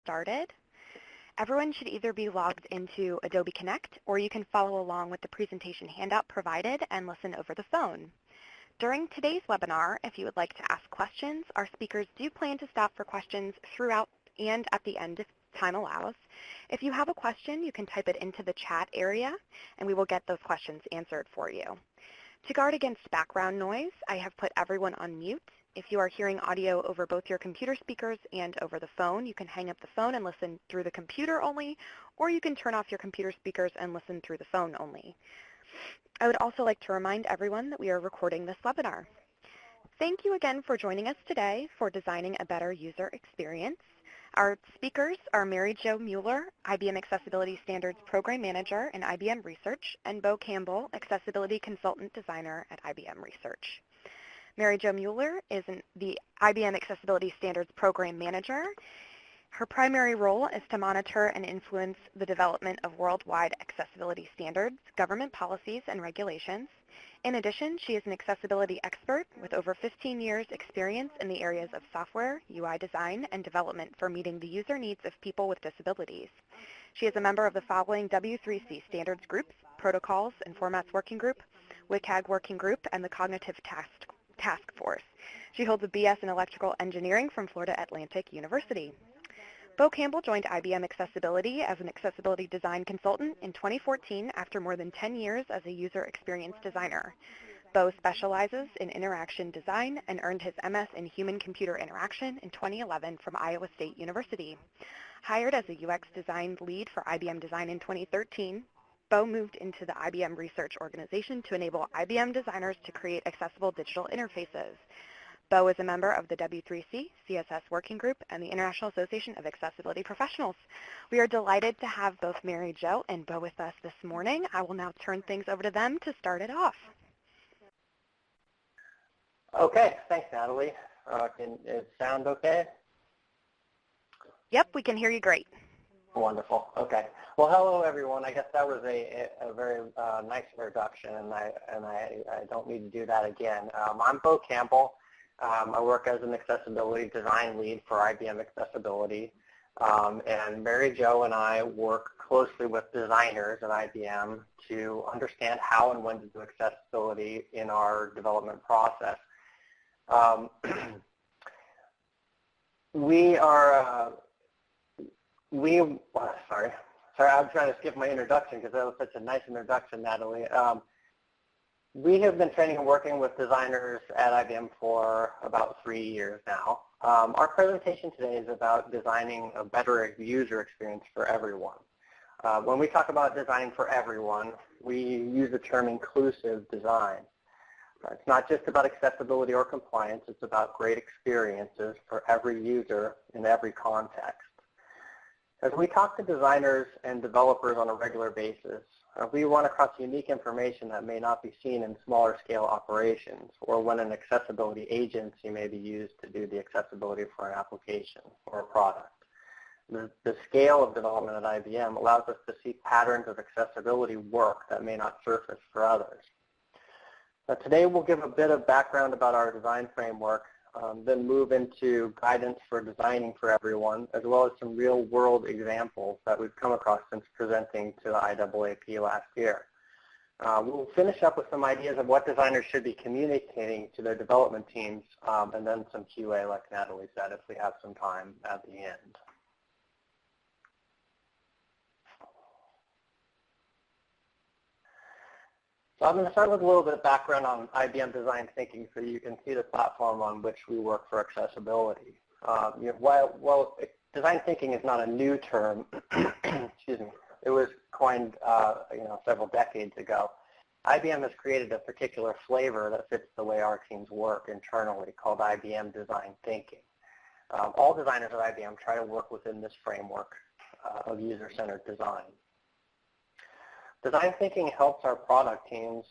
started. Everyone should either be logged into Adobe Connect or you can follow along with the presentation handout provided and listen over the phone. During today's webinar, if you would like to ask questions, our speakers do plan to stop for questions throughout and at the end if time allows. If you have a question, you can type it into the chat area and we will get those questions answered for you. To guard against background noise, I have put everyone on mute. If you are hearing audio over both your computer speakers and over the phone, you can hang up the phone and listen through the computer only, or you can turn off your computer speakers and listen through the phone only. I would also like to remind everyone that we are recording this webinar. Thank you again for joining us today for Designing a Better User Experience. Our speakers are Mary Jo Mueller, IBM Accessibility Standards Program Manager in IBM Research, and Bo Campbell, Accessibility Consultant Designer at IBM Research. Mary Jo Mueller is the IBM Accessibility Standards Program Manager. Her primary role is to monitor and influence the development of worldwide accessibility standards, government policies, and regulations. In addition, she is an accessibility expert with over 15 years' experience in the areas of software, UI design, and development for meeting the user needs of people with disabilities. She is a member of the following W3C standards groups, Protocols and Formats Working Group, WCAG Working Group, and the Cognitive Task Force. She holds a BS in Electrical Engineering from Florida Atlantic University. Bo Campbell joined IBM Accessibility as an accessibility design consultant in 2014 after more than 10 years as a user experience designer. Bo specializes in interaction design and earned his MS in human-computer interaction in 2011 from Iowa State University. Hired as a UX design lead for IBM Design in 2013, Bo moved into the IBM Research organization to enable IBM designers to create accessible digital interfaces. Bo is a member of the W3C CSS Working Group and the International Association of Accessibility Professionals. We are delighted to have both Mary Jo and Bo with us this morning. I will now turn things over to them to start it off. Okay, thanks, Natalie. Can it sound okay? Yep, we can hear you great. Wonderful. Okay. Well, hello, everyone. I guess that was a very nice introduction, and I don't need to do that again. I'm Bo Campbell. I work as an accessibility design lead for IBM Accessibility, and Mary Jo and I work closely with designers at IBM to understand how and when to do accessibility in our development process. Sorry, I'm trying to skip my introduction because that was such a nice introduction, Natalie. We have been training and working with designers at IBM for about 3 years now. Our presentation today is about designing a better user experience for everyone. When we talk about designing for everyone, we use the term inclusive design. It's not just about accessibility or compliance, it's about great experiences for every user in every context. As we talk to designers and developers on a regular basis, we run across unique information that may not be seen in smaller scale operations or when an accessibility agency may be used to do the accessibility for an application or a product. The scale of development at IBM allows us to see patterns of accessibility work that may not surface for others. Today we'll give a bit of background about our design framework, then move into guidance for designing for everyone, as well as some real-world examples that we've come across since presenting to the IAAP last year. We'll finish up with some ideas of what designers should be communicating to their development teams, and then some QA, like Natalie said, if we have some time at the end. So I'm going to start with a little bit of background on IBM design thinking so you can see the platform on which we work for accessibility. While design thinking is not a new term, excuse me, it was coined several decades ago. IBM has created a particular flavor that fits the way our teams work internally called IBM design thinking. All designers at IBM try to work within this framework of user-centered design. Design thinking helps our product teams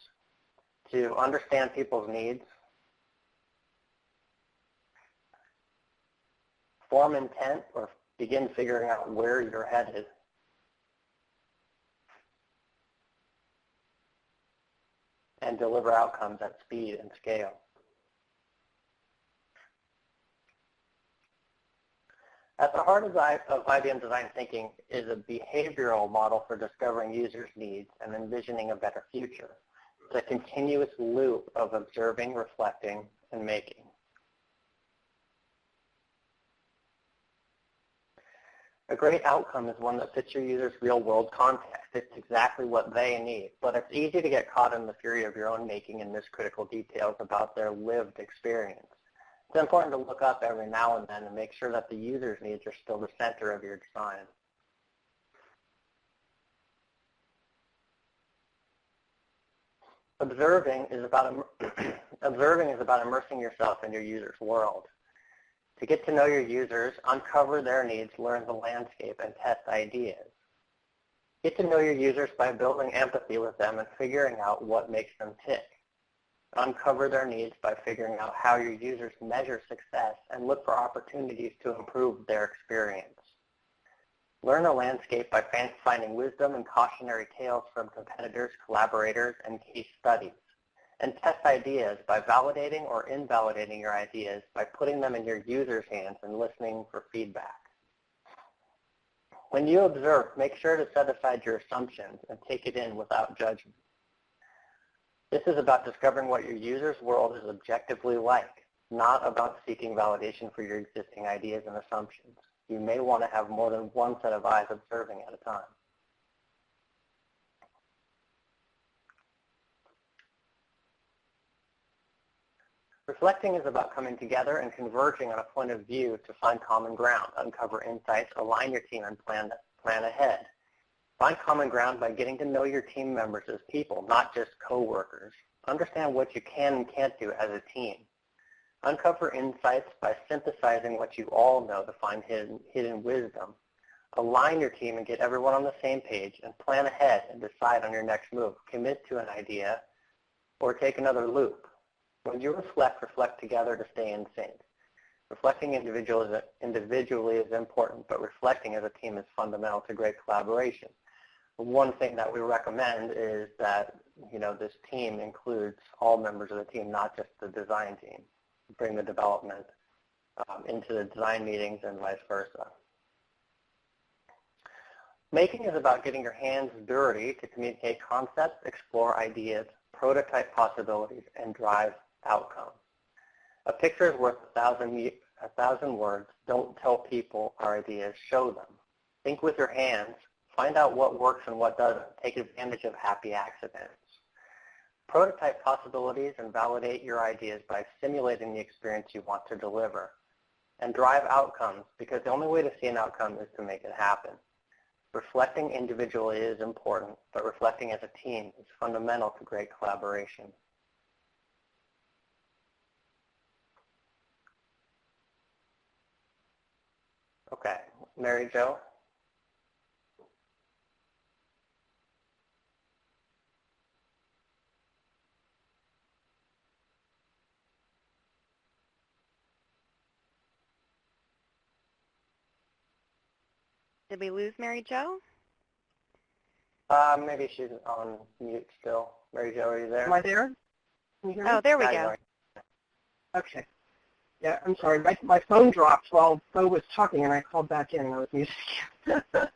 to understand people's needs, form intent or begin figuring out where you're headed, and deliver outcomes at speed and scale. At the heart of IBM design thinking is a behavioral model for discovering users' needs and envisioning a better future. It's a continuous loop of observing, reflecting, and making. A great outcome is one that fits your user's real-world context. It's exactly what they need, but it's easy to get caught in the fury of your own making and miss critical details about their lived experience. It's important to look up every now and then and make sure that the user's needs are still the center of your design. Observing is about immersing yourself in your user's world. To get to know your users, uncover their needs, learn the landscape, and test ideas. Get to know your users by building empathy with them and figuring out what makes them tick. Uncover their needs by figuring out how your users measure success and look for opportunities to improve their experience. Learn the landscape by finding wisdom and cautionary tales from competitors, collaborators, and case studies. And test ideas by validating or invalidating your ideas by putting them in your user's hands and listening for feedback. When you observe, make sure to set aside your assumptions and take it in without judgment. This is about discovering what your user's world is objectively like, not about seeking validation for your existing ideas and assumptions. You may want to have more than one set of eyes observing at a time. Reflecting is about coming together and converging on a point of view to find common ground, uncover insights, align your team, and plan ahead. Find common ground by getting to know your team members as people, not just coworkers. Understand what you can and can't do as a team. Uncover insights by synthesizing what you all know to find hidden wisdom. Align your team and get everyone on the same page, and plan ahead and decide on your next move. Commit to an idea or take another loop. When you reflect together to stay in sync. Reflecting individually is important, but reflecting as a team is fundamental to great collaboration. One thing that we recommend is that this team includes all members of the team, not just the design team. Bring the development into the design meetings and vice versa. Making is about getting your hands dirty to communicate concepts, explore ideas, prototype possibilities, and drive outcomes. A picture is worth a thousand words. Don't tell people our ideas, show them. Think with your hands. Find out what works and what doesn't. Take advantage of happy accidents. Prototype possibilities and validate your ideas by simulating the experience you want to deliver. And drive outcomes, because the only way to see an outcome is to make it happen. Reflecting individually is important, but reflecting as a team is fundamental to great collaboration. Okay, Mary Jo. Did we lose Mary Jo? Maybe she's on mute still. Mary Jo, are you there? Am I there? Can you hear me? Oh, there we go. Okay. Yeah, I'm sorry. My phone dropped while Bo was talking, and I called back in, and I was muted again.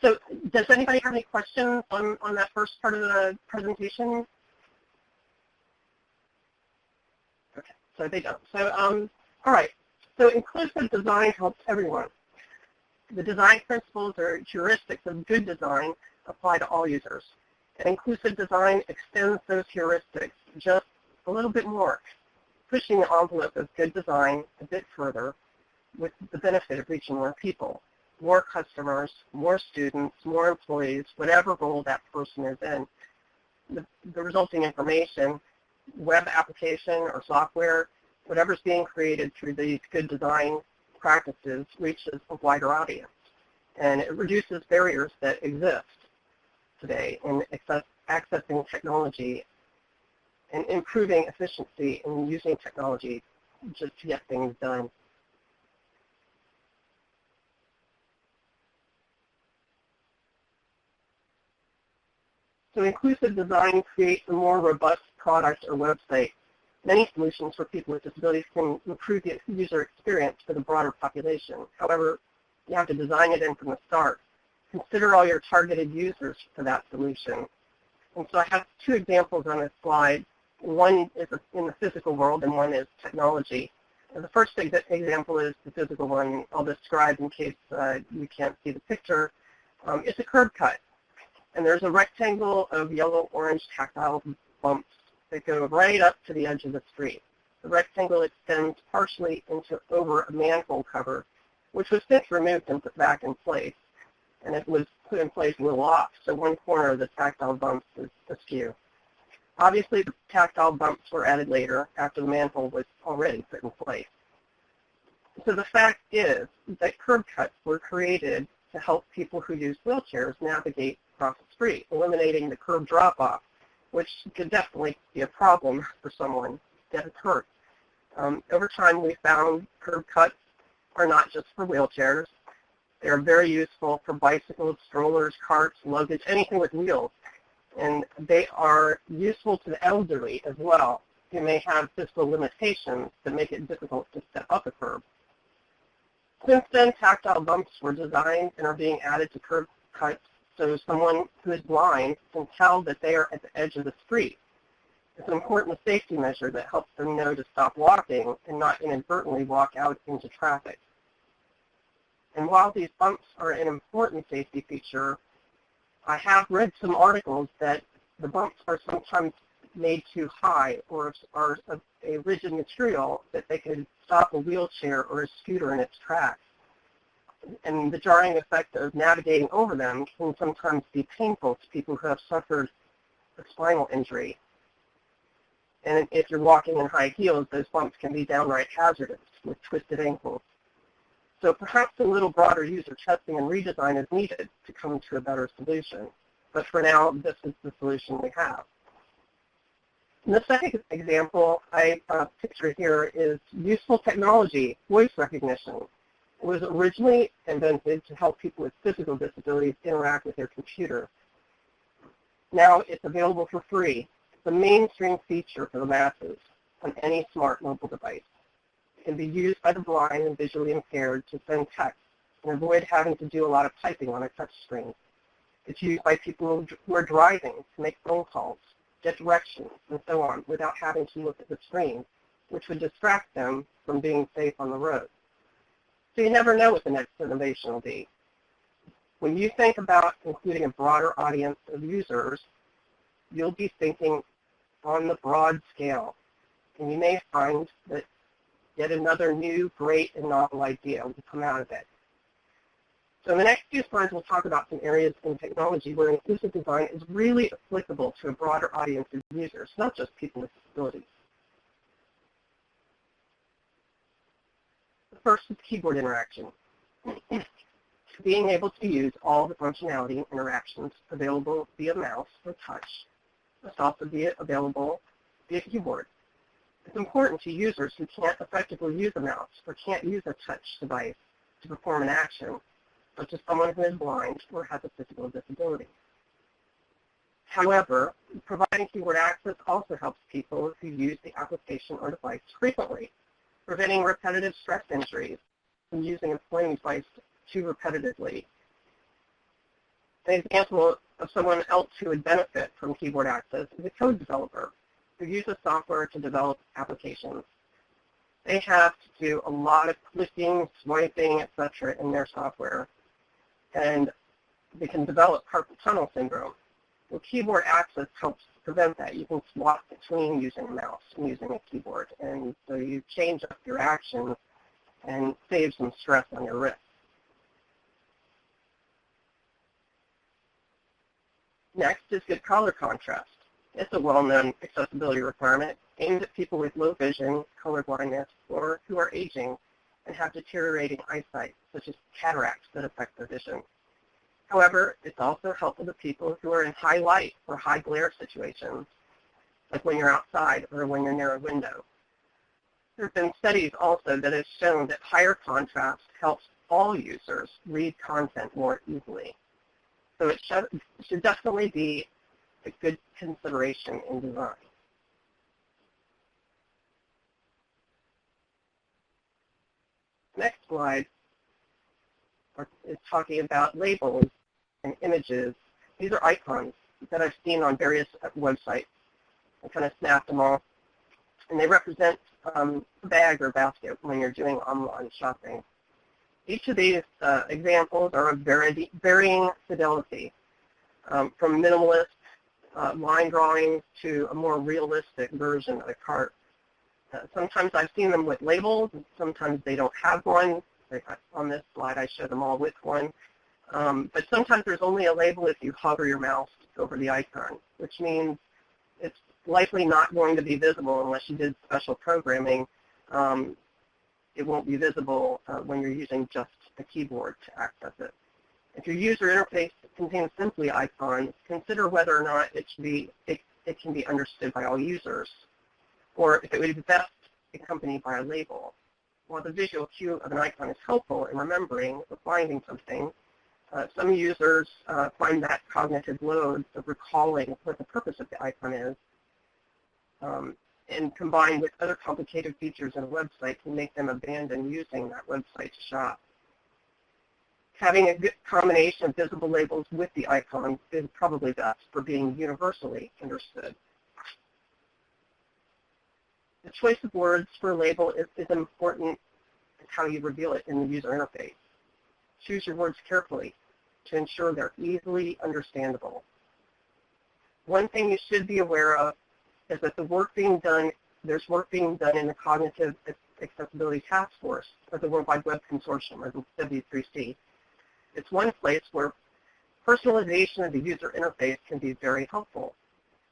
So does anybody have any questions on that first part of the presentation? Okay, so they don't. So, all right. So inclusive design helps everyone. The design principles or heuristics of good design apply to all users. And inclusive design extends those heuristics just a little bit more, pushing the envelope of good design a bit further with the benefit of reaching more people, more customers, more students, more employees, whatever role that person is in. The resulting information, web application or software, whatever's being created through these good design practices reaches a wider audience. And it reduces barriers that exist today in accessing technology and improving efficiency in using technology just to get things done. So inclusive design creates a more robust product or website Many solutions for people with disabilities can improve the user experience for the broader population. However, you have to design it in from the start. Consider all your targeted users for that solution. And so I have two examples on this slide. One is in the physical world and one is technology. And the first example is the physical one I'll describe in case you can't see the picture. It's a curb cut. And there's a rectangle of yellow-orange tactile bumps that go right up to the edge of the street. The rectangle extends partially over a manhole cover, which was since removed and put back in place. And it was put in place a little off, so one corner of the tactile bumps is askew. Obviously, the tactile bumps were added later after the manhole was already put in place. So the fact is that curb cuts were created to help people who use wheelchairs navigate across the street, eliminating the curb drop-off, which could definitely be a problem for someone that is hurt. Over time, we found curb cuts are not just for wheelchairs. They are very useful for bicycles, strollers, carts, luggage, anything with wheels. And they are useful to the elderly as well, who may have physical limitations that make it difficult to step up a curb. Since then, tactile bumps were designed and are being added to curb cuts so someone who is blind can tell that they are at the edge of the street. It's an important safety measure that helps them know to stop walking and not inadvertently walk out into traffic. And while these bumps are an important safety feature, I have read some articles that the bumps are sometimes made too high or are of a rigid material that they could stop a wheelchair or a scooter in its tracks. And the jarring effect of navigating over them can sometimes be painful to people who have suffered a spinal injury. And if you're walking in high heels, those bumps can be downright hazardous with twisted ankles. So perhaps a little broader user testing and redesign is needed to come to a better solution. But for now, this is the solution we have. And the second example I picture here is useful technology, voice recognition. It was originally invented to help people with physical disabilities interact with their computer. Now it's available for free. It's a mainstream feature for the masses on any smart mobile device. It can be used by the blind and visually impaired to send text and avoid having to do a lot of typing on a touch screen. It's used by people who are driving to make phone calls, get directions, and so on without having to look at the screen, which would distract them from being safe on the road. So you never know what the next innovation will be. When you think about including a broader audience of users, you'll be thinking on the broad scale, and you may find that yet another new, great, and novel idea will come out of it. So in the next few slides, we'll talk about some areas in technology where inclusive design is really applicable to a broader audience of users, not just people with disabilities. The first is keyboard interaction. Being able to use all the functionality and interactions available via mouse or touch must also be available via keyboard. It's important to users who can't effectively use a mouse or can't use a touch device to perform an action, such as someone who is blind or has a physical disability. However, providing keyboard access also helps people who use the application or device frequently, preventing repetitive stress injuries from using a pointing device too repetitively. An example of someone else who would benefit from keyboard access is a code developer who uses software to develop applications. They have to do a lot of clicking, swiping, etc. in their software, and they can develop carpal tunnel syndrome. Well, keyboard access helps prevent that. You can swap between using a mouse and using a keyboard, and so you change up your actions and save some stress on your wrist. Next is good color contrast. It's a well-known accessibility requirement aimed at people with low vision, color blindness, or who are aging and have deteriorating eyesight, such as cataracts that affect their vision. However, it's also helpful to people who are in high light or high glare situations, like when you're outside or when you're near a window. There have been studies also that have shown that higher contrast helps all users read content more easily. So it should definitely be a good consideration in design. Next slide is talking about labels and images. These are icons that I've seen on various websites. I kind of snapped them all. And they represent a bag or basket when you're doing online shopping. Each of these examples are of varying fidelity, from minimalist line drawings to a more realistic version of a cart. Sometimes I've seen them with labels, and sometimes they don't have one. On this slide, I show them all with one. But sometimes there's only a label if you hover your mouse over the icon, which means it's likely not going to be visible unless you did special programming. It won't be visible when you're using just a keyboard to access it. If your user interface contains simply icons, consider whether or not it can be understood by all users, or if it would be best accompanied by a label. While the visual cue of an icon is helpful in remembering or finding something, some users find that cognitive load of recalling what the purpose of the icon is, and combined with other complicated features in a website can make them abandon using that website to shop. Having a good combination of visible labels with the icon is probably best for being universally understood. The choice of words for a label is important in how you reveal it in the user interface. Choose your words carefully to ensure they're easily understandable. One thing you should be aware of is that there's work being done in the Cognitive Accessibility Task Force of the World Wide Web Consortium, or the W3C. It's one place where personalization of the user interface can be very helpful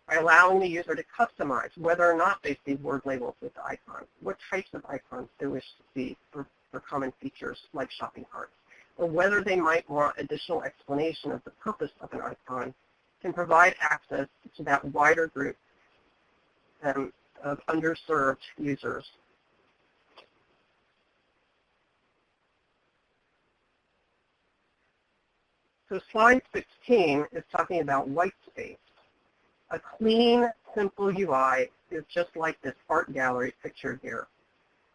by allowing the user to customize whether or not they see word labels with the icon, what types of icons they wish to see for common features like shopping carts, or whether they might want additional explanation of the purpose of an icon, can provide access to that wider group of underserved users. So slide 16 is talking about white space. A clean, simple UI is just like this art gallery pictured here.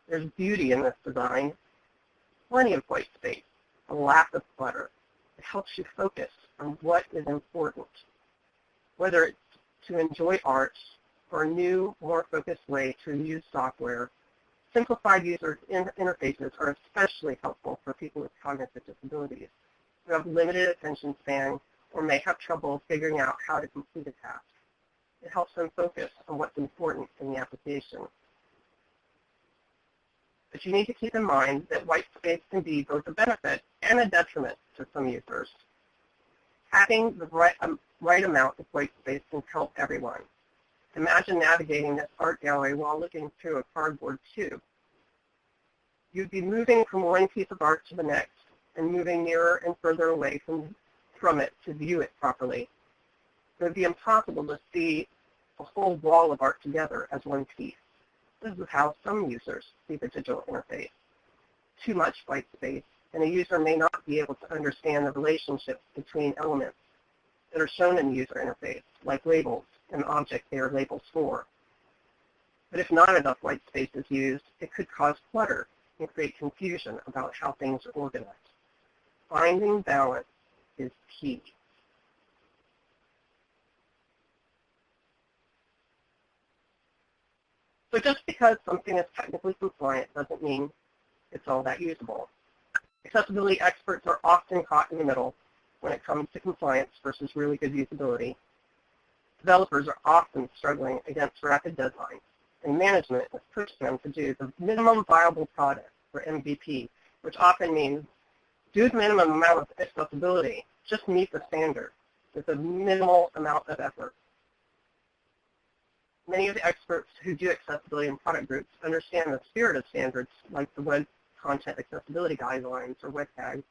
There's beauty in this design, plenty of white space, a lack of clutter. It helps you focus on what is important, whether it's to enjoy art or a new, more focused way to use software. Simplified user interfaces are especially helpful for people with cognitive disabilities who have limited attention span or may have trouble figuring out how to complete a task. It helps them focus on what's important in the application. But you need to keep in mind that white space can be both a benefit and a detriment to some users. Having the right amount of white space can help everyone. Imagine navigating this art gallery while looking through a cardboard tube. You'd be moving from one piece of art to the next and moving nearer and further away from it to view it properly. It would be impossible to see a whole wall of art together as one piece. This is how some users see the digital interface. Too much white space, and a user may not be able to understand the relationships between elements that are shown in the user interface, like labels and objects they are labels for. But if not enough white space is used, it could cause clutter and create confusion about how things are organized. Finding balance is key. So just because something is technically compliant doesn't mean it's all that usable. Accessibility experts are often caught in the middle when it comes to compliance versus really good usability. Developers are often struggling against rapid deadlines, and management has pushed them to do the minimum viable product, or MVP, which often means do the minimum amount of accessibility, just meet the standard with a minimal amount of effort. Many of the experts who do accessibility in product groups understand the spirit of standards like the Web Content Accessibility Guidelines, or WCAG,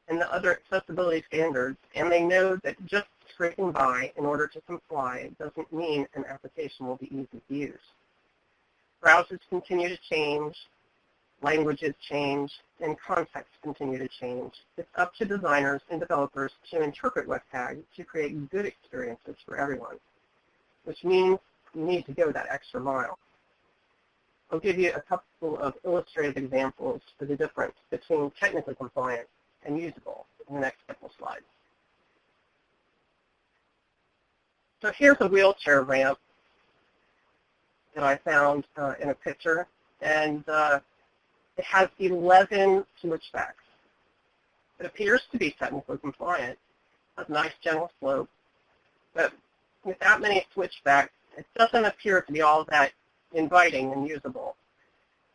and the other accessibility standards, and they know that just scraping by in order to comply doesn't mean an application will be easy to use. Browsers continue to change, languages change, and contexts continue to change. It's up to designers and developers to interpret WCAG to create good experiences for everyone, which means you need to go that extra mile. I'll give you a couple of illustrative examples for the difference between technically compliant and usable in the next couple of slides. So here's a wheelchair ramp that I found in a picture, and it has 11 switchbacks. It appears to be technically compliant, has a nice gentle slope, but with that many switchbacks, it doesn't appear to be all that inviting and usable.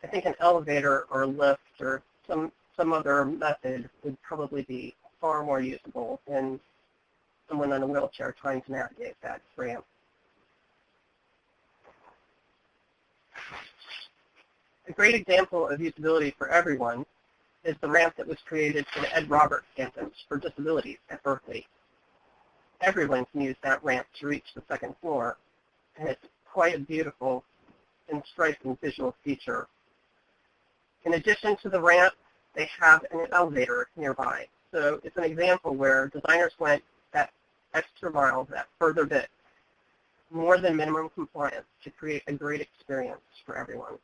I think an elevator or a lift or some other method would probably be far more usable than someone in a wheelchair trying to navigate that ramp. A great example of usability for everyone is the ramp that was created for the Ed Roberts campus for disabilities at Berkeley. Everyone can use that ramp to reach the second floor, and it's quite a beautiful and striking visual feature. In addition to the ramp, they have an elevator nearby. So it's an example where designers went that extra mile, that further bit, more than minimum compliance to create a great experience for everyone.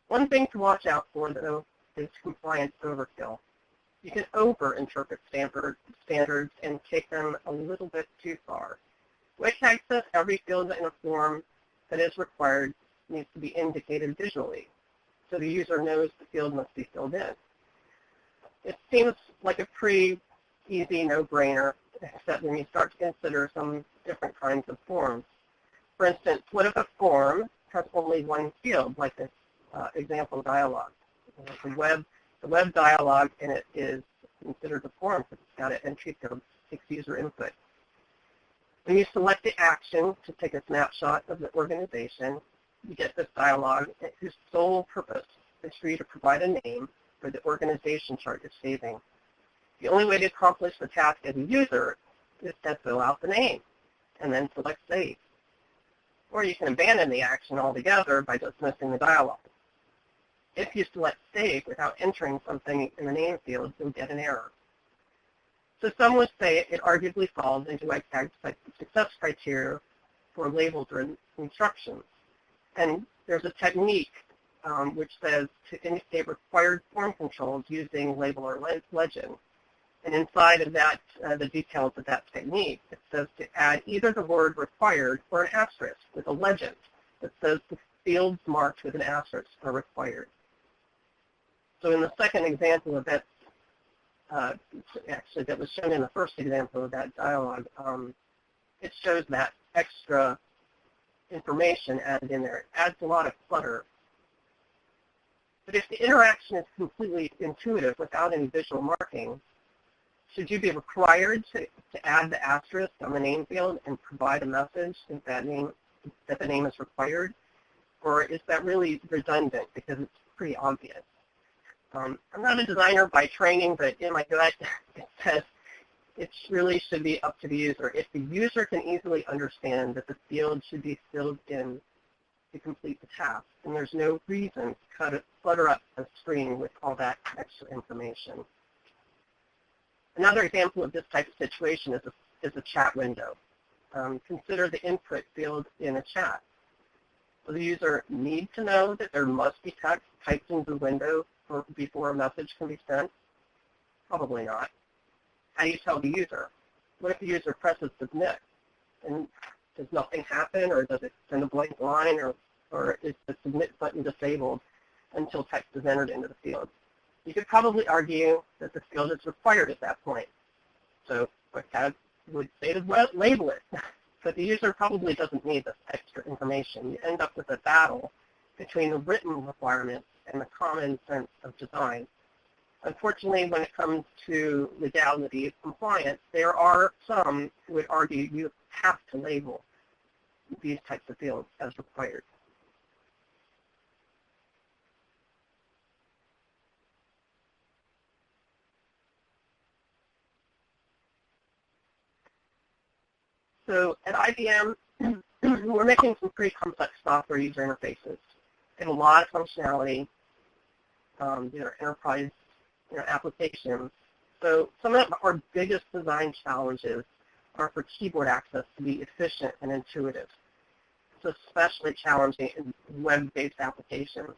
One thing to watch out for, though, is compliance overkill. You can over-interpret standards and take them a little bit too far. WCAG says every field in a form that is required needs to be indicated visually, so the user knows the field must be filled in. It seems like a pretty easy no-brainer, except when you start to consider some different kinds of forms. For instance, what if a form has only one field, like this example dialog? The web dialog in it is considered a form because it's got an entry code, 6 user input. When you select the action to take a snapshot of the organization, you get this dialog whose sole purpose is for you to provide a name for the organization chart you're saving. The only way to accomplish the task as a user is to fill out the name and then select Save. Or you can abandon the action altogether by dismissing the dialog. If you select Save without entering something in the name field, you'll get an error. So some would say it arguably falls into WCAG's success criteria for labels or instructions. And there's a technique which says to indicate required form controls using label or legend. And inside of that, the details of that technique, it says to add either the word required or an asterisk with a legend that says the fields marked with an asterisk are required. So in the second example of that, actually that was shown in the first example of that dialog, it shows that extra information added in there. It adds a lot of clutter. But if the interaction is completely intuitive without any visual marking, should you be required to add the asterisk on the name field and provide a message that the name is required? Or is that really redundant because it's pretty obvious? I'm not a designer by training, but in my gut, it says it really should be up to the user. If the user can easily understand that the field should be filled in to complete the task, then there's no reason to clutter up a screen with all that extra information. Another example of this type of situation is a chat window. Consider the input field in a chat. Does the user need to know that there must be text typed into the window before a message can be sent? Probably not. How do you tell the user? What if the user presses submit? And does nothing happen, or does it send a blank line, or is the submit button disabled until text is entered into the field? You could probably argue that the field is required at that point. So WCAG would say to label it. But the user probably doesn't need this extra information. You end up with a battle between the written requirements and the common sense of design. Unfortunately, when it comes to legality of compliance, there are some who would argue you have to label these types of fields as required. So at IBM, we're making some pretty complex software user interfaces. They have a lot of functionality. These are enterprise applications. So some of our biggest design challenges are for keyboard access to be efficient and intuitive. It's especially challenging in web-based applications.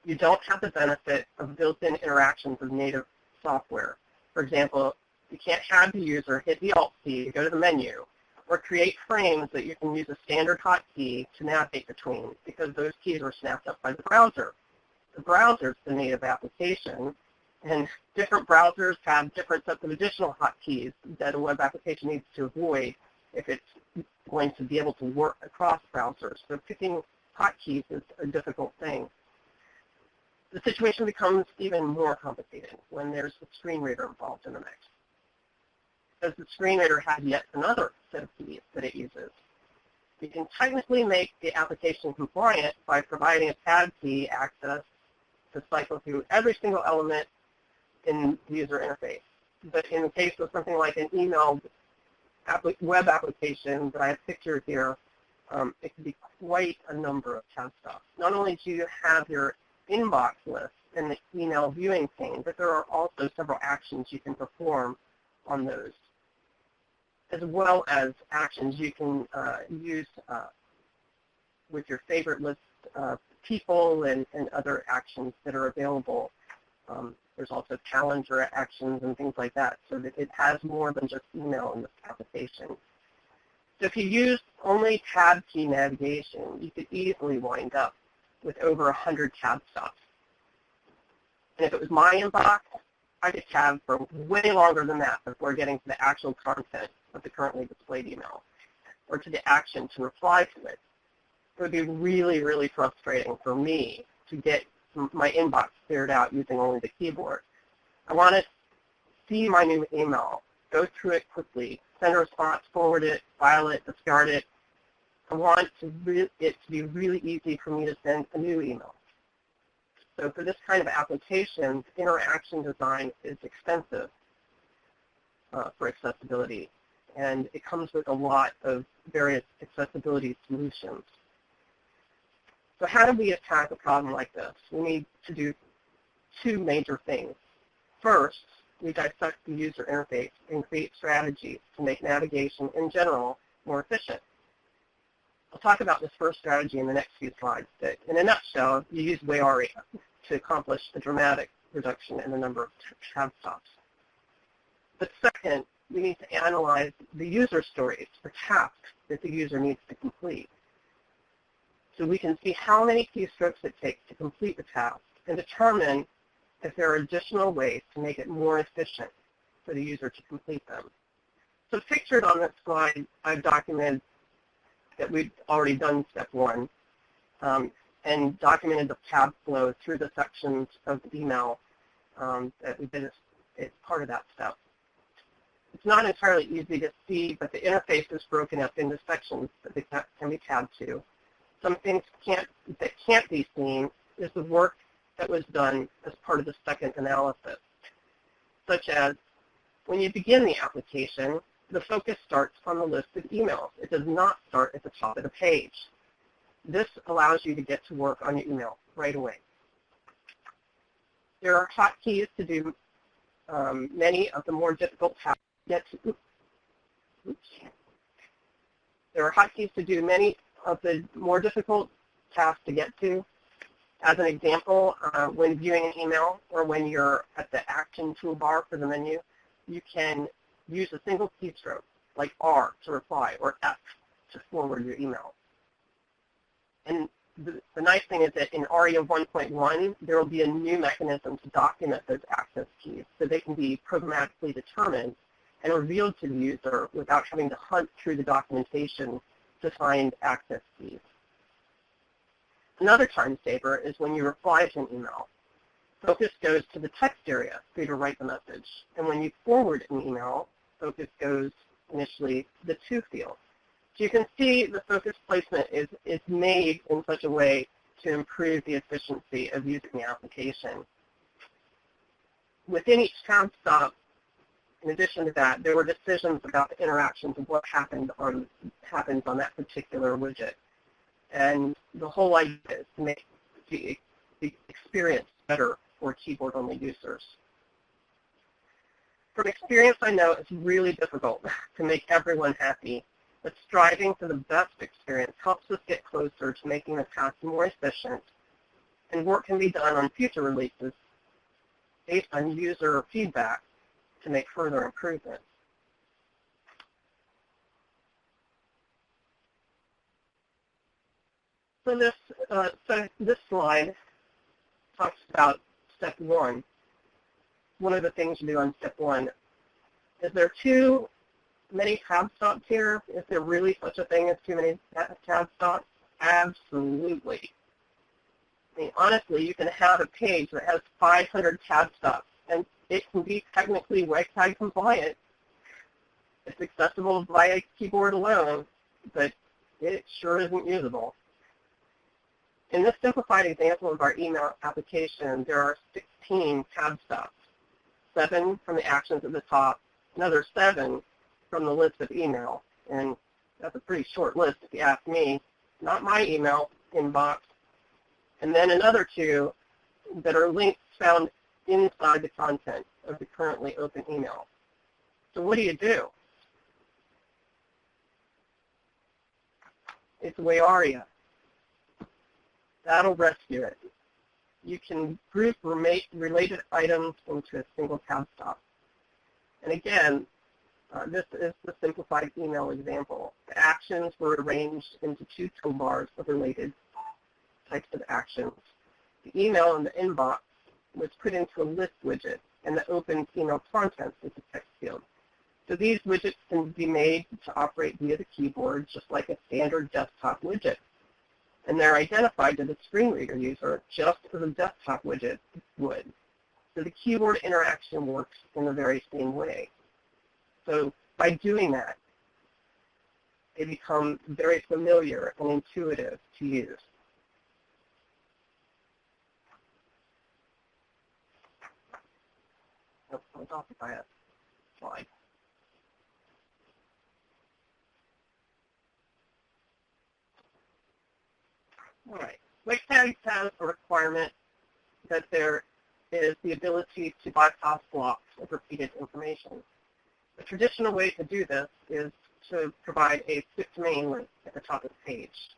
You don't have the benefit of built-in interactions of native software. For example, you can't have the user hit the Alt key to go to the menu, or create frames that you can use a standard hotkey to navigate between, because those keys are snapped up by the browser. The browser is the native application, and different browsers have different sets of additional hotkeys that a web application needs to avoid if it's going to be able to work across browsers. So picking hotkeys is a difficult thing. The situation becomes even more complicated when there's a screen reader involved in the mix, because the screen reader has yet another set of keys that it uses. You can technically make the application compliant by providing a tab key access to cycle through every single element in the user interface. But in the case of something like an email web application that I have pictured here, it can be quite a number of tab stops. Not only do you have your inbox list and the email viewing pane, but there are also several actions you can perform on those, as well as actions you can use with your favorite list of people and other actions that are available. There's also calendar actions and things like that, so that it has more than just email in this application. So if you use only tab key navigation, you could easily wind up with over 100 tab stops. And if it was my inbox, I could tab for way longer than that before getting to the actual content of the currently displayed email, or to the action to reply to it. It would be really, really frustrating for me to get my inbox cleared out using only the keyboard. I want to see my new email, go through it quickly, send a response, forward it, file it, discard it. I want it to be really easy for me to send a new email. So for this kind of application, interaction design is expensive for accessibility, and it comes with a lot of various accessibility solutions. So how do we attack a problem like this? We need to do two major things. First, we dissect the user interface and create strategies to make navigation in general more efficient. I'll talk about this first strategy in the next few slides, but in a nutshell, you use WARIA to accomplish a dramatic reduction in the number of tab stops. But second, we need to analyze the user stories for tasks that the user needs to complete, so we can see how many keystrokes it takes to complete the task and determine if there are additional ways to make it more efficient for the user to complete them. So pictured on this slide, I've documented that we've already done step one, and documented the tab flow through the sections of the email that we did as part of that step. It's not entirely easy to see, but the interface is broken up into sections that can be tabbed to. Some things that can't be seen is the work that was done as part of the second analysis, such as when you begin the application, the focus starts on the list of emails. It does not start at the top of the page. This allows you to get to work on your email right away. There are hotkeys to do many of the more difficult tasks to get to. There are hotkeys to do many of the more difficult tasks to get to. As an example, when viewing an email or when you're at the action toolbar for the menu, you can use a single keystroke, like R to reply or F to forward your email. And the nice thing is that in ARIA 1.1, there will be a new mechanism to document those access keys so they can be programmatically determined and revealed to the user without having to hunt through the documentation to find access keys. Another time saver is when you reply to an email. Focus goes to the text area for you to write the message. And when you forward an email, focus goes initially to the to field. So you can see the focus placement is made in such a way to improve the efficiency of using the application. Within each tab stop, in addition to that, there were decisions about the interactions of what happens on that particular widget. And the whole idea is to make the experience better for keyboard-only users. From experience, I know it's really difficult to make everyone happy but striving for the best experience helps us get closer to making the task more efficient, and work can be done on future releases based on user feedback to make further improvements. So this slide talks about step one. One of the things you do on step one is there too many tab stops here? Is there really such a thing as too many tab stops? Absolutely. I mean, honestly, you can have a page that has 500 tab stops, and it can be technically WCAG compliant. It's accessible via keyboard alone, but it sure isn't usable. In this simplified example of our email application, there are 16 tab stops, 7 from the actions at the top, another 7 from the list of email. And that's a pretty short list if you ask me. Not my email inbox. And then another 2 that are links found inside the content of the currently open email. So what do? It's Wayaria. That'll rescue it. You can group related items into a single tab stop. And again, this is the simplified email example. The actions were arranged into 2 toolbars of related types of actions. The email in the inbox was put into a list widget, and the open email contents is a text field. So these widgets can be made to operate via the keyboard just like a standard desktop widget. And they're identified to the screen reader user just as a desktop widget would. So the keyboard interaction works in the very same way. So by doing that, they become very familiar and intuitive to use. Nope, I was off by a slide. All right. WCAG has a requirement that there is the ability to bypass blocks of repeated information. The traditional way to do this is to provide a fixed main link at the top of the page.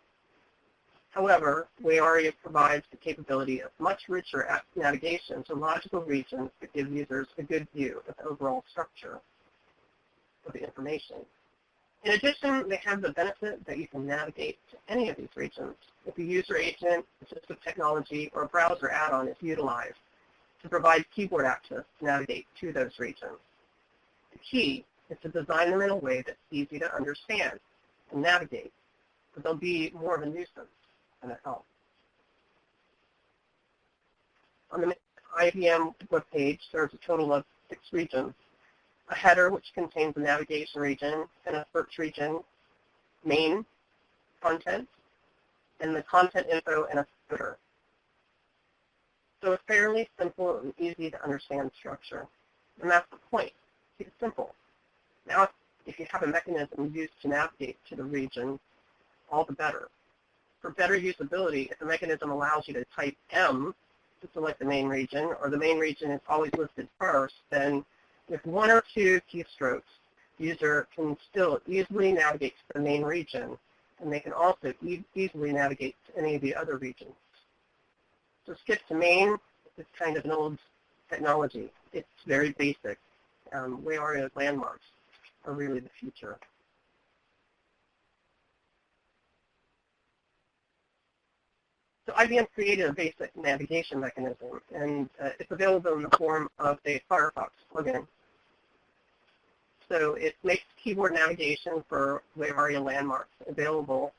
However, Wayaria provides the capability of much richer navigation to logical regions that give users a good view of the overall structure of the information. In addition, they have the benefit that you can navigate to any of these regions if a user agent, assistive technology, or a browser add-on is utilized to provide keyboard access to navigate to those regions. The key is to design them in a way that's easy to understand and navigate, but they'll be more of a nuisance than a help. On the IBM webpage, there's a total of 6 regions. A header, which contains a navigation region, and a search region, main, content, and the content info and a footer. So a fairly simple and easy to understand structure. And that's the point. Keep it simple. Now, if you have a mechanism used to navigate to the region, all the better. For better usability, if the mechanism allows you to type M to select the main region, or the main region is always listed first, then with 1 or 2 keystrokes, the user can still easily navigate to the main region, and they can also easily navigate to any of the other regions. So skip to main is kind of an old technology. It's very basic. Wayaria landmarks are really the future. So IBM created a basic navigation mechanism, and it's available in the form of a Firefox plugin. So it makes keyboard navigation for Wayaria landmarks available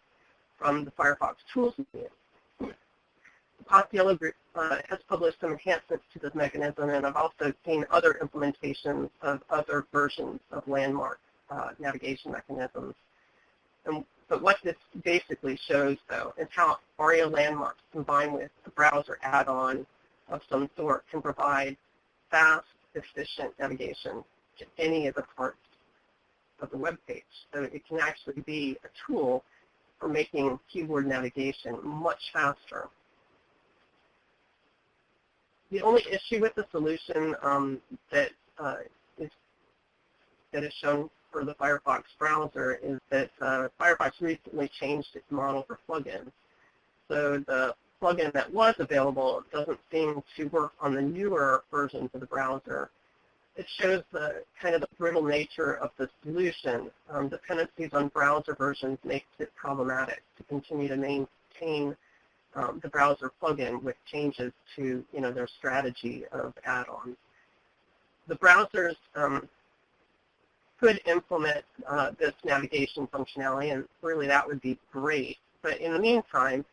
from the Firefox Tools menu. The Postiello Group has published some enhancements to this mechanism, and I've also seen other implementations of other versions of landmark navigation mechanisms. But what this basically shows, though, is how ARIA landmarks combined with a browser add-on of some sort can provide fast, efficient navigation to any of the parts of the web page. So it can actually be a tool for making keyboard navigation much faster. The only issue with the solution that is shown for the Firefox browser is that Firefox recently changed its model for plugins. So the plugin that was available doesn't seem to work on the newer versions of the browser. It shows the kind of the brittle nature of the solution. Dependencies on browser versions makes it problematic to continue to maintain the browser plugin with changes to their strategy of add-ons. The browsers could implement this navigation functionality, and really that would be great. But in the meantime,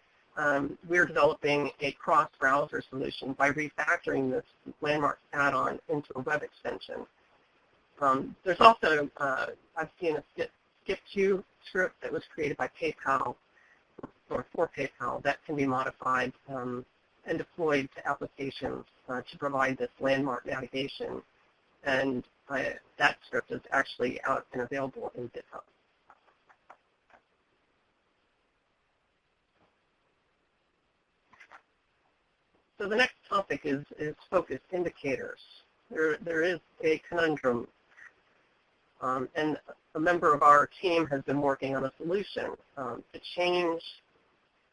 we're developing a cross-browser solution by refactoring this landmark add-on into a web extension. There's also, I've seen a skip2 script that was created by PayPal, or for PayPal, that can be modified and deployed to applications to provide this landmark navigation. And that script is actually out and available in GitHub. So the next topic is focus indicators. There is a conundrum, and a member of our team has been working on a solution to change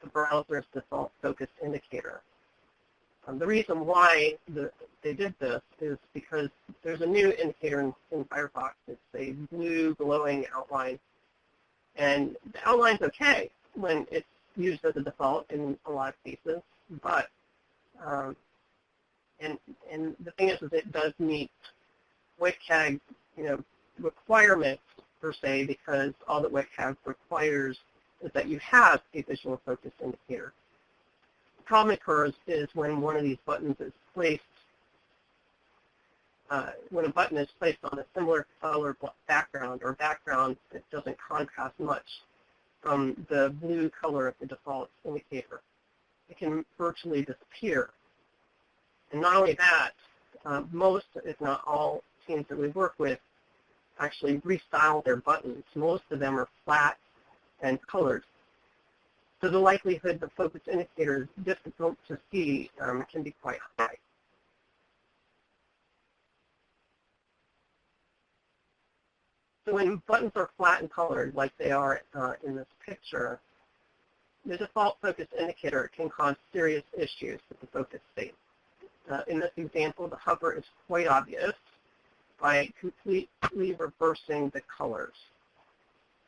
the browser's default focus indicator. The reason why they did this is because there's a new indicator in Firefox. It's a blue glowing outline, and the outline's okay when it's used as a default in a lot of cases, but and the thing is it does meet WCAG, requirements per se, because all that WCAG requires is that you have a visual focus indicator. The problem occurs is when one of these buttons is placed, when a button is placed on a similar color background or background that doesn't contrast much from the blue color of the default indicator, it can virtually disappear. And not only that, most, if not all, teams that we work with actually restyle their buttons. Most of them are flat and colored. So the likelihood the focus indicator is difficult to see can be quite high. So when buttons are flat and colored, like they are in this picture, the default focus indicator can cause serious issues with the focus state. In this example, the hover is quite obvious by completely reversing the colors.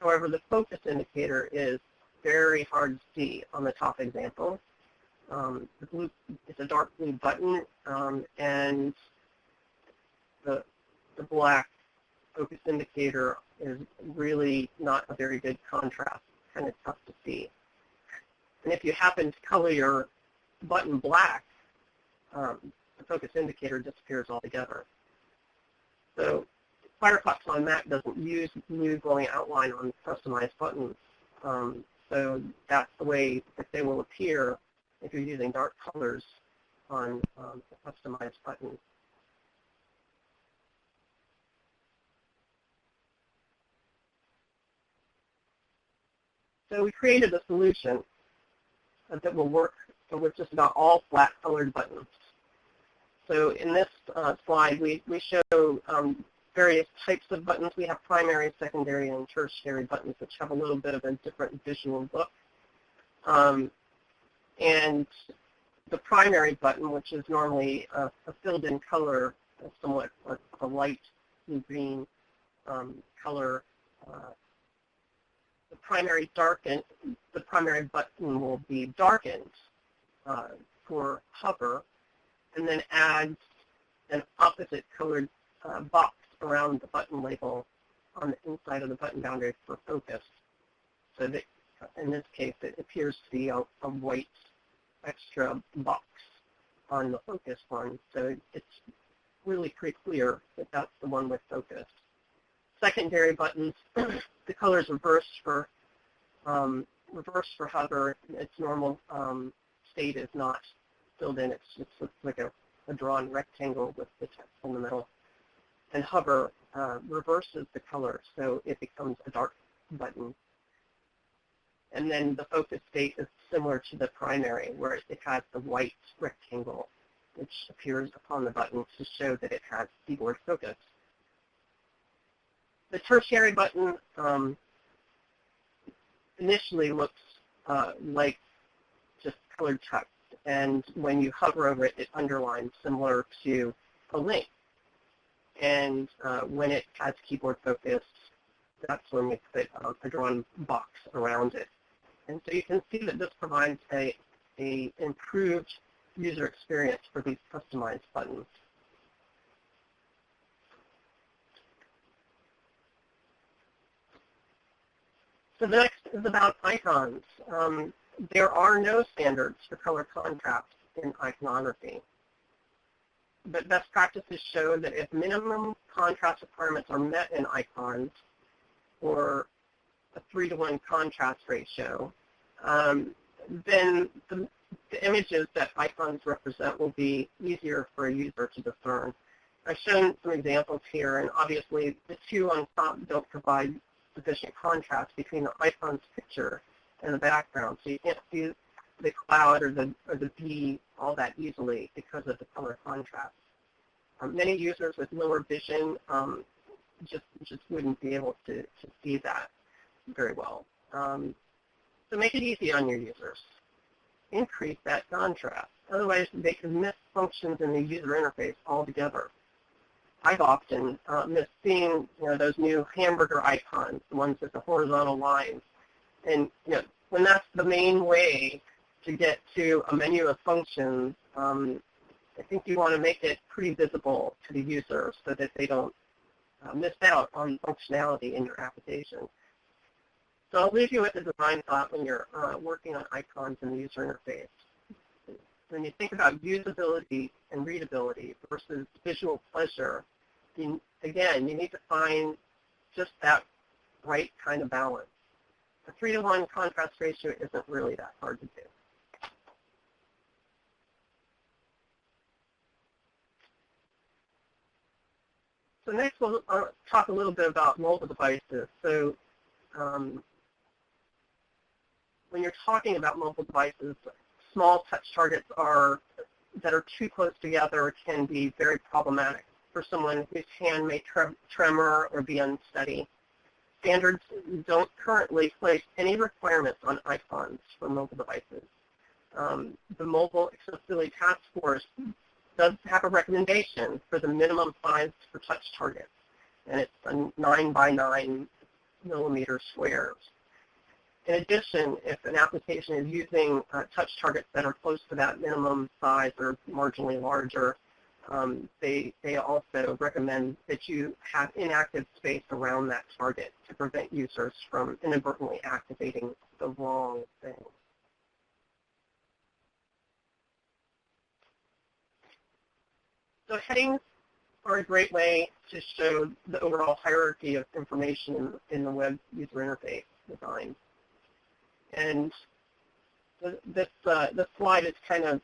However, the focus indicator is very hard to see on the top example. The blue, it's a dark blue button, and the black focus indicator is really not a very good contrast, kind of tough to see. And if you happen to color your button black, the focus indicator disappears altogether. So Firefox on Mac doesn't use blue glowing outline on customized buttons. So that's the way that they will appear if you're using dark colors on a customized button. So we created a solution that will work with just about all flat colored buttons. So in this slide, we show various types of buttons. We have primary, secondary, and tertiary buttons, which have a little bit of a different visual look. And the primary button, which is normally a filled-in color, somewhat a light blue-green color, the primary button will be darkened for hover, and then adds an opposite colored box around the button label on the inside of the button boundary for focus. So that in this case, it appears to be a white extra box on the focus one. So it's really pretty clear that that's the one with focus. Secondary buttons, the colors reversed for hover. Its normal state is not filled in. It just looks like a drawn rectangle with the text in the middle. And hover reverses the color, so it becomes a dark button. And then the focus state is similar to the primary, where it has the white rectangle, which appears upon the button to show that it has keyboard focus. The tertiary button initially looks like just colored text, and when you hover over it, it underlines, similar to a link. And when it has keyboard focus, that's when we put a drawn box around it. And so you can see that this provides a improved user experience for these customized buttons. So the next is about icons. There are no standards for color contrast in iconography. But best practices show that if minimum contrast requirements are met in icons, or a 3-to-1 contrast ratio, then the images that icons represent will be easier for a user to discern. I've shown some examples here, and obviously the two on top don't provide sufficient contrast between the icon's picture and the background, so you can't see the cloud or the bee all that easily because of the color contrast. Many users with lower vision just wouldn't be able to see that very well. So make it easy on your users. Increase that contrast. Otherwise, they can miss functions in the user interface altogether. I've often missed seeing those new hamburger icons, the ones with the horizontal lines. And when that's the main way to get to a menu of functions, I think you want to make it pretty visible to the user so that they don't miss out on functionality in your application. So I'll leave you with a design thought when you're working on icons in the user interface. When you think about usability and readability versus visual pleasure, again, you need to find just that right kind of balance. A 3-to-1 contrast ratio isn't really that hard to do. So next we'll talk a little bit about mobile devices. So when you're talking about mobile devices, small touch targets that are too close together can be very problematic for someone whose hand may tremor or be unsteady. Standards don't currently place any requirements on icons for mobile devices. The Mobile Accessibility Task Force does have a recommendation for the minimum size for touch targets, and it's a 9 by 9 millimeter squares. In addition, if an application is using touch targets that are close to that minimum size or marginally larger, they also recommend that you have inactive space around that target to prevent users from inadvertently activating the wrong thing. So headings are a great way to show the overall hierarchy of information in the web user interface design. And this slide is kind of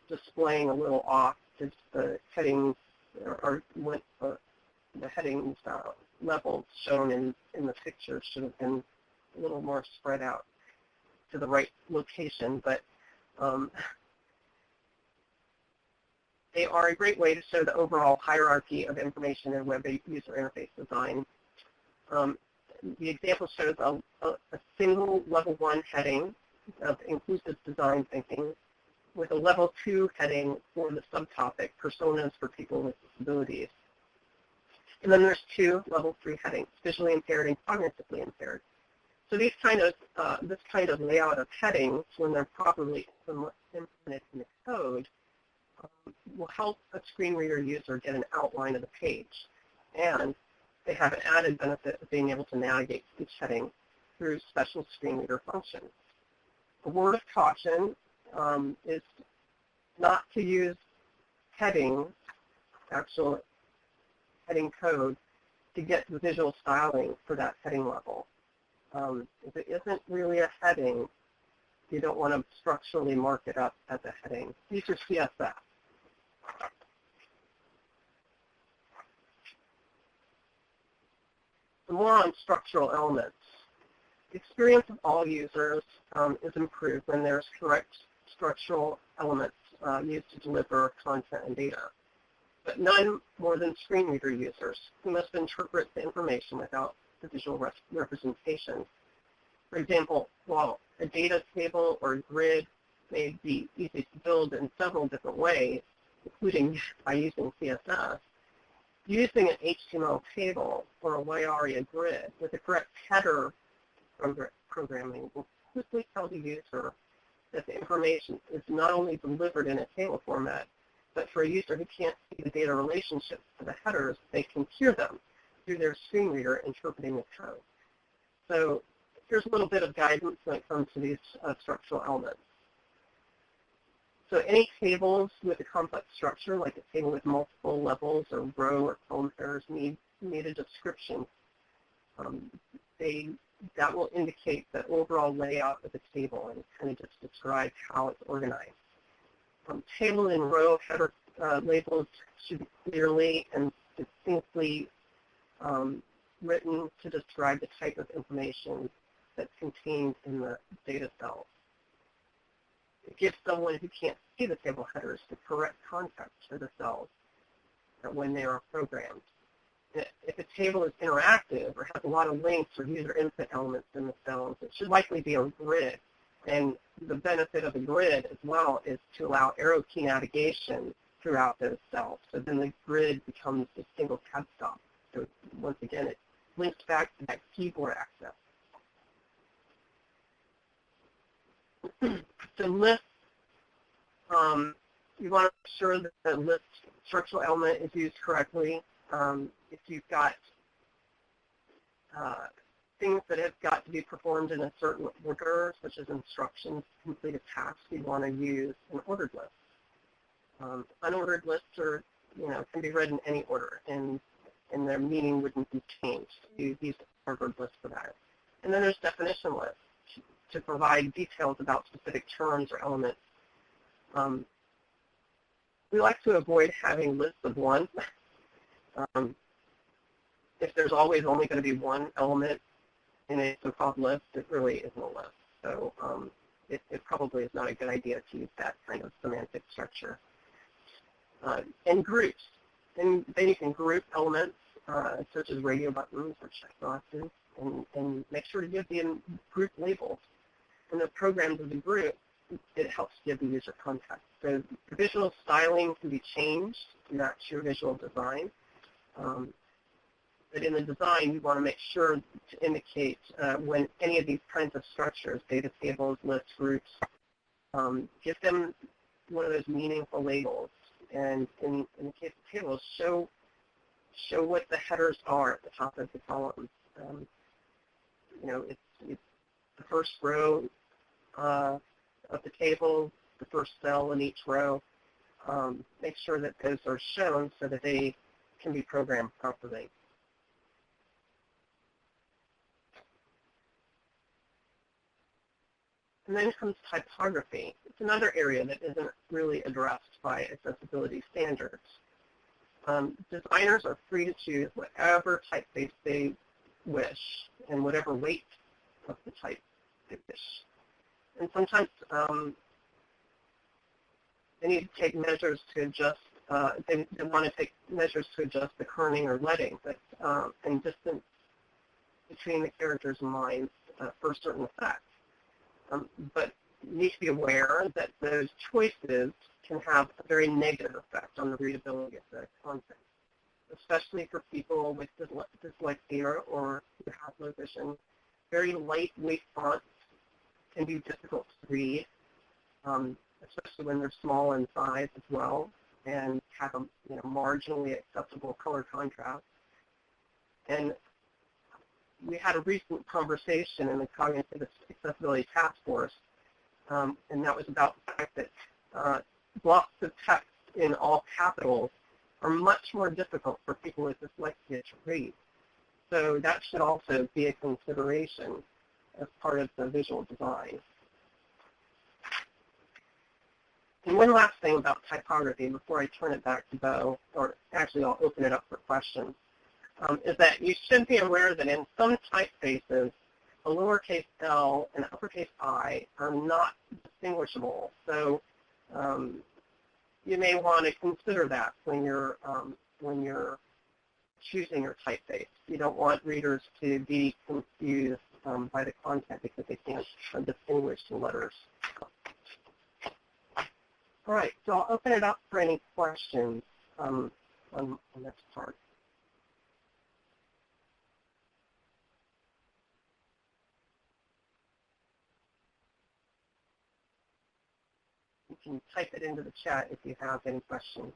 displaying a little off. Just the headings the headings levels shown in the picture should have been a little more spread out to the right location, but they are a great way to show the overall hierarchy of information in web user interface design. The example shows a single level 1 heading of inclusive design thinking with a level 2 heading for the subtopic, personas for people with disabilities. And then there's 2 level 3 headings, visually impaired and cognitively impaired. So this kind of layout of headings, when they're properly implemented in the code, will help a screen reader user get an outline of the page. And they have an added benefit of being able to navigate each heading through special screen reader functions. A word of caution is not to use headings, actual heading code, to get the visual styling for that heading level. If it isn't really a heading, you don't want to structurally mark it up as a heading. Use your CSS. Some more on structural elements. The experience of all users is improved when there's correct structural elements used to deliver content and data. but none more than screen reader users who must interpret the information without the visual representation. For example, while a data table or grid may be easy to build in several different ways, including by using CSS, using an HTML table or a YARIA grid with the correct header programming will quickly tell the user that the information is not only delivered in a table format, but for a user who can't see the data relationships to the headers, they can hear them through their screen reader interpreting the code. So here's a little bit of guidance when it comes to these structural elements. So any tables with a complex structure, like a table with multiple levels or row or column pairs, need a description. That will indicate the overall layout of the table and kind of just describe how it's organized. Table and row header labels should be clearly and distinctly written to describe the type of information that's contained in the data cells. It gives someone who can't see the table headers the correct context for the cells when they are programmed. If a table is interactive or has a lot of links or user input elements in the cells, it should likely be a grid. And the benefit of a grid as well is to allow arrow key navigation throughout those cells. So then the grid becomes a single tab stop. So once again, it links back to that keyboard access. So lists, you want to make sure that the list structural element is used correctly. If you've got things that have got to be performed in a certain order, such as instructions to complete a task, you want to use an ordered list. Unordered lists are, can be read in any order, and their meaning wouldn't be changed. You use an ordered list for that. And then there's definition lists to provide details about specific terms or elements. We like to avoid having lists of one. If there's always only going to be one element in a so-called list, it really isn't a list. So it probably is not a good idea to use that kind of semantic structure. And groups. And then you can group elements such as radio buttons or checkboxes and make sure to give the group labels. And the programs of the group, it helps give the user context. So the visual styling can be changed to match your visual design. But in the design, you want to make sure to indicate when any of these kinds of structures, data tables, lists, groups, give them one of those meaningful labels. And in the case of tables, show what the headers are at the top of the columns. It's the first row of the table, the first cell in each row. Make sure that those are shown so that they can be programmed properly. And then comes typography. It's another area that isn't really addressed by accessibility standards. Designers are free to choose whatever typeface they wish and whatever weight of the type they wish. And sometimes they need to take measures to adjust, they want to take measures to adjust the kerning or leading and distance between the characters and lines for certain effects. But you need to be aware that those choices can have a very negative effect on the readability of the content, especially for people with dyslexia or who have low vision. Very lightweight fonts can be difficult to read, especially when they're small in size as well and have a marginally acceptable color contrast. And we had a recent conversation in the Cognitive Accessibility Task Force, and that was about the fact that blocks of text in all capitals are much more difficult for people with dyslexia to read. So that should also be a consideration as part of the visual design. And one last thing about typography before I turn it back to Bo, or actually I'll open it up for questions. Is that you should be aware that in some typefaces, a lowercase l and uppercase I are not distinguishable. So, you may want to consider that when you're choosing your typeface. You don't want readers to be confused by the content because they can't distinguish the letters. All right, so I'll open it up for any questions on this part. You can type it into the chat if you have any questions.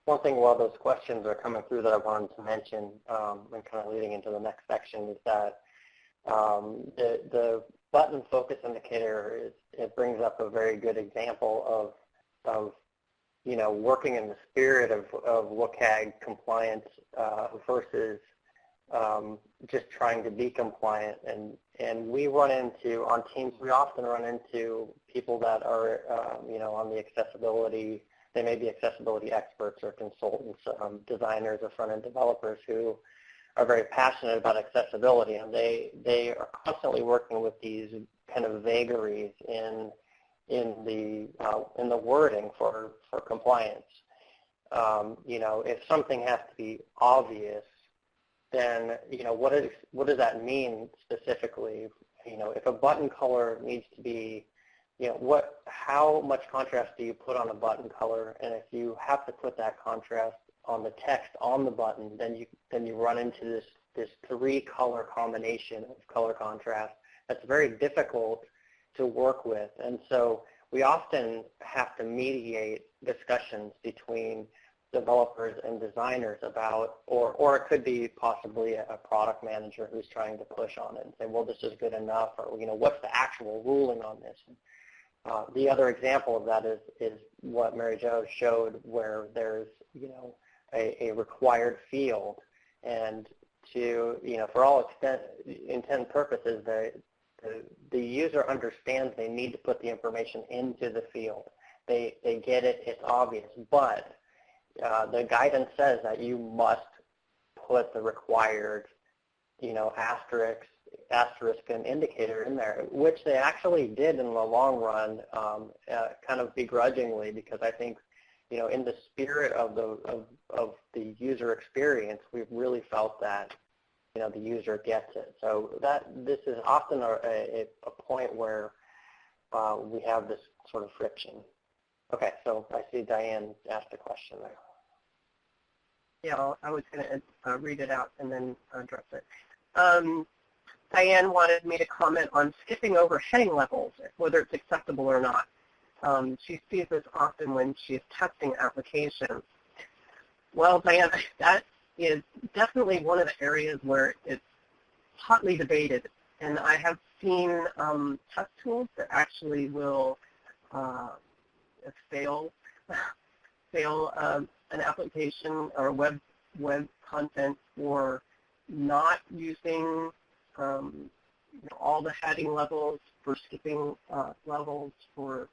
One thing while those questions are coming through that I wanted to mention, and kind of leading into the next section, is that the button focus indicator it brings up a very good example of working in the spirit of WCAG compliance versus just trying to be compliant. And we run into, on teams, we often run into people that are on the accessibility. They may be accessibility experts or consultants, designers or front-end developers who are very passionate about accessibility, and they are constantly working with these kind of vagaries in the wording for compliance. If something has to be obvious, then what does that mean specifically? If a button color needs to be, how much contrast do you put on a button color? And if you have to put that contrast on the text on the button, then you run into this three-color combination of color contrast that's very difficult to work with. And so we often have to mediate discussions between developers and designers about, or it could be possibly a product manager who's trying to push on it and say, well, this is good enough, or what's the actual ruling on this? The other example of that is what Mary Jo showed, where there's a required field, and for all intent and purposes, the user understands they need to put the information into the field. They get it, it's obvious, but the guidance says that you must put the required asterisk and indicator in there, which they actually did in the long run, kind of begrudgingly, because I think in the spirit of the user experience, we've really felt that the user gets it. So this is often a point where we have this sort of friction. Okay, so I see Diane asked a question there. Yeah, I was going to read it out and then address it. Diane wanted me to comment on skipping over heading levels, whether it's acceptable or not. She sees this often when she's testing applications. Well, Diane, that is definitely one of the areas where it's hotly debated. And I have seen test tools that actually will fail an application or web content for not using all the heading levels, for skipping levels, for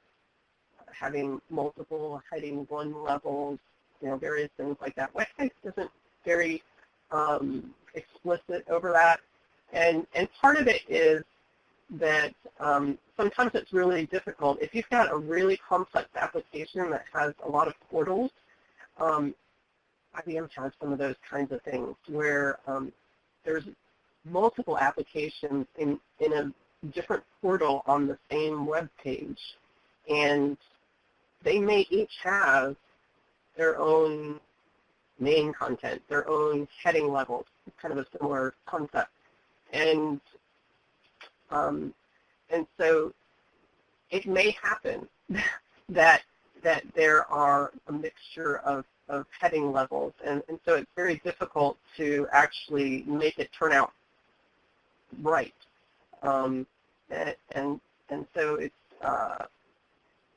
having multiple heading 1 levels, various things like that. Website isn't very explicit over that, and part of it is that sometimes it's really difficult. If you've got a really complex application that has a lot of portals, IBM has some of those kinds of things where there's multiple applications in a different portal on the same web page, and they may each have their own main content, their own heading levels. It's kind of a similar concept. And so it may happen that there are a mixture of heading levels, and so it's very difficult to actually make it turn out right. And so it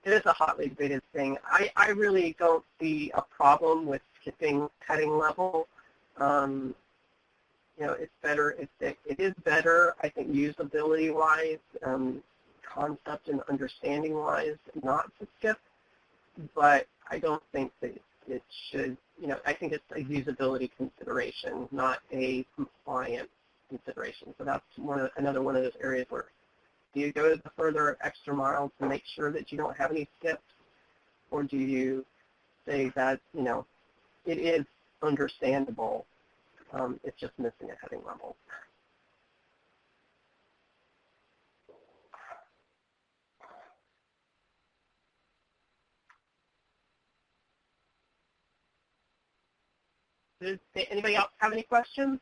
is a hotly debated thing. I really don't see a problem with skipping heading level. It's better. It is better, I think, usability-wise, concept and understanding-wise, not to skip. But I don't think that it should. I think it's a usability consideration, not a compliance consideration. So that's another one of those areas where do you go the further extra mile to make sure that you don't have any skips, or do you say that, it is understandable, it's just missing a heading level? Does anybody else have any questions?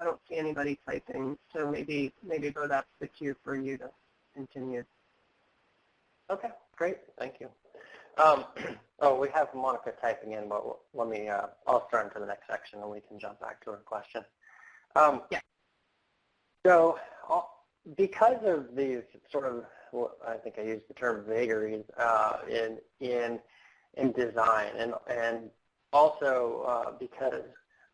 I don't see anybody typing, so maybe Bo, that's the cue for you to continue. Okay, great. Thank you. We have Monica typing in, but let me, I'll start into the next section and we can jump back to her question. Yeah. So because of these sort of, I think I used the term vagaries in design, and also because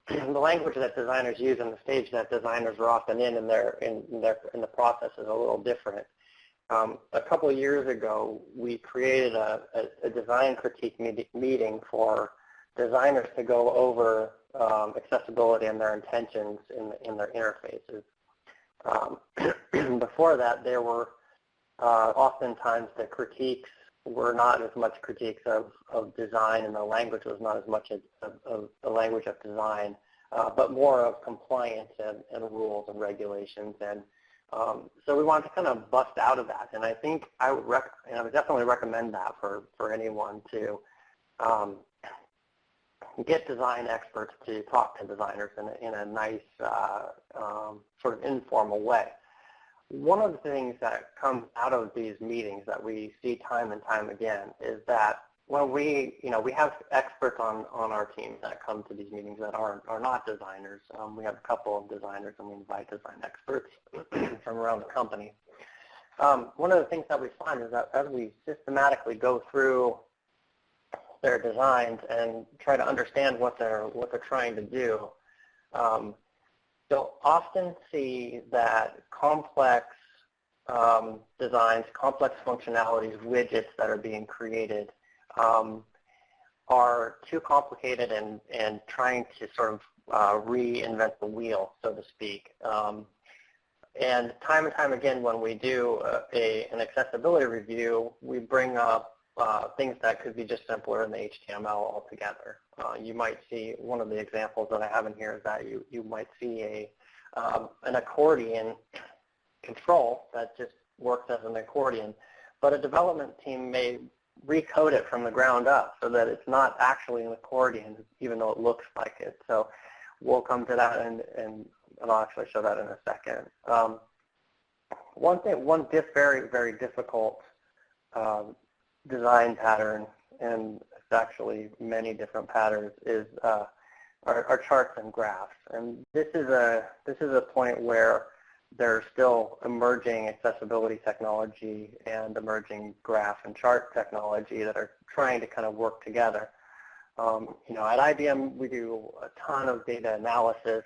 the language that designers use and the stage that designers are often in the process is a little different. A couple of years ago, we created a design critique meeting for designers to go over accessibility and their intentions in their interfaces. Before that, there were oftentimes the critiques were not as much critiques of design, and the language was not as much of the language of design, but more of compliance and rules and regulations. And so we wanted to kind of bust out of that. And I think I would definitely recommend that for anyone to get design experts to talk to designers in a nice sort of informal way. One of the things that comes out of these meetings that we see time and time again is that when we have experts on our team that come to these meetings that are not designers. We have a couple of designers, and we invite design experts from around the company. One of the things that we find is that as we systematically go through their designs and try to understand what they're trying to do, you'll often see that complex designs, complex functionalities, widgets that are being created are too complicated and trying to sort of reinvent the wheel, so to speak. And time again, when we do an accessibility review, we bring up things that could be just simpler in the HTML altogether. You might see, one of the examples that I have in here is that you might see an accordion control that just works as an accordion, but a development team may recode it from the ground up so that it's not actually an accordion, even though it looks like it. So we'll come to that, and I'll actually show that in a second. One very, very difficult design pattern, and it's actually many different patterns, is our charts and graphs. And this is a point where there's still emerging accessibility technology and emerging graph and chart technology that are trying to kind of work together. At IBM, we do a ton of data analysis,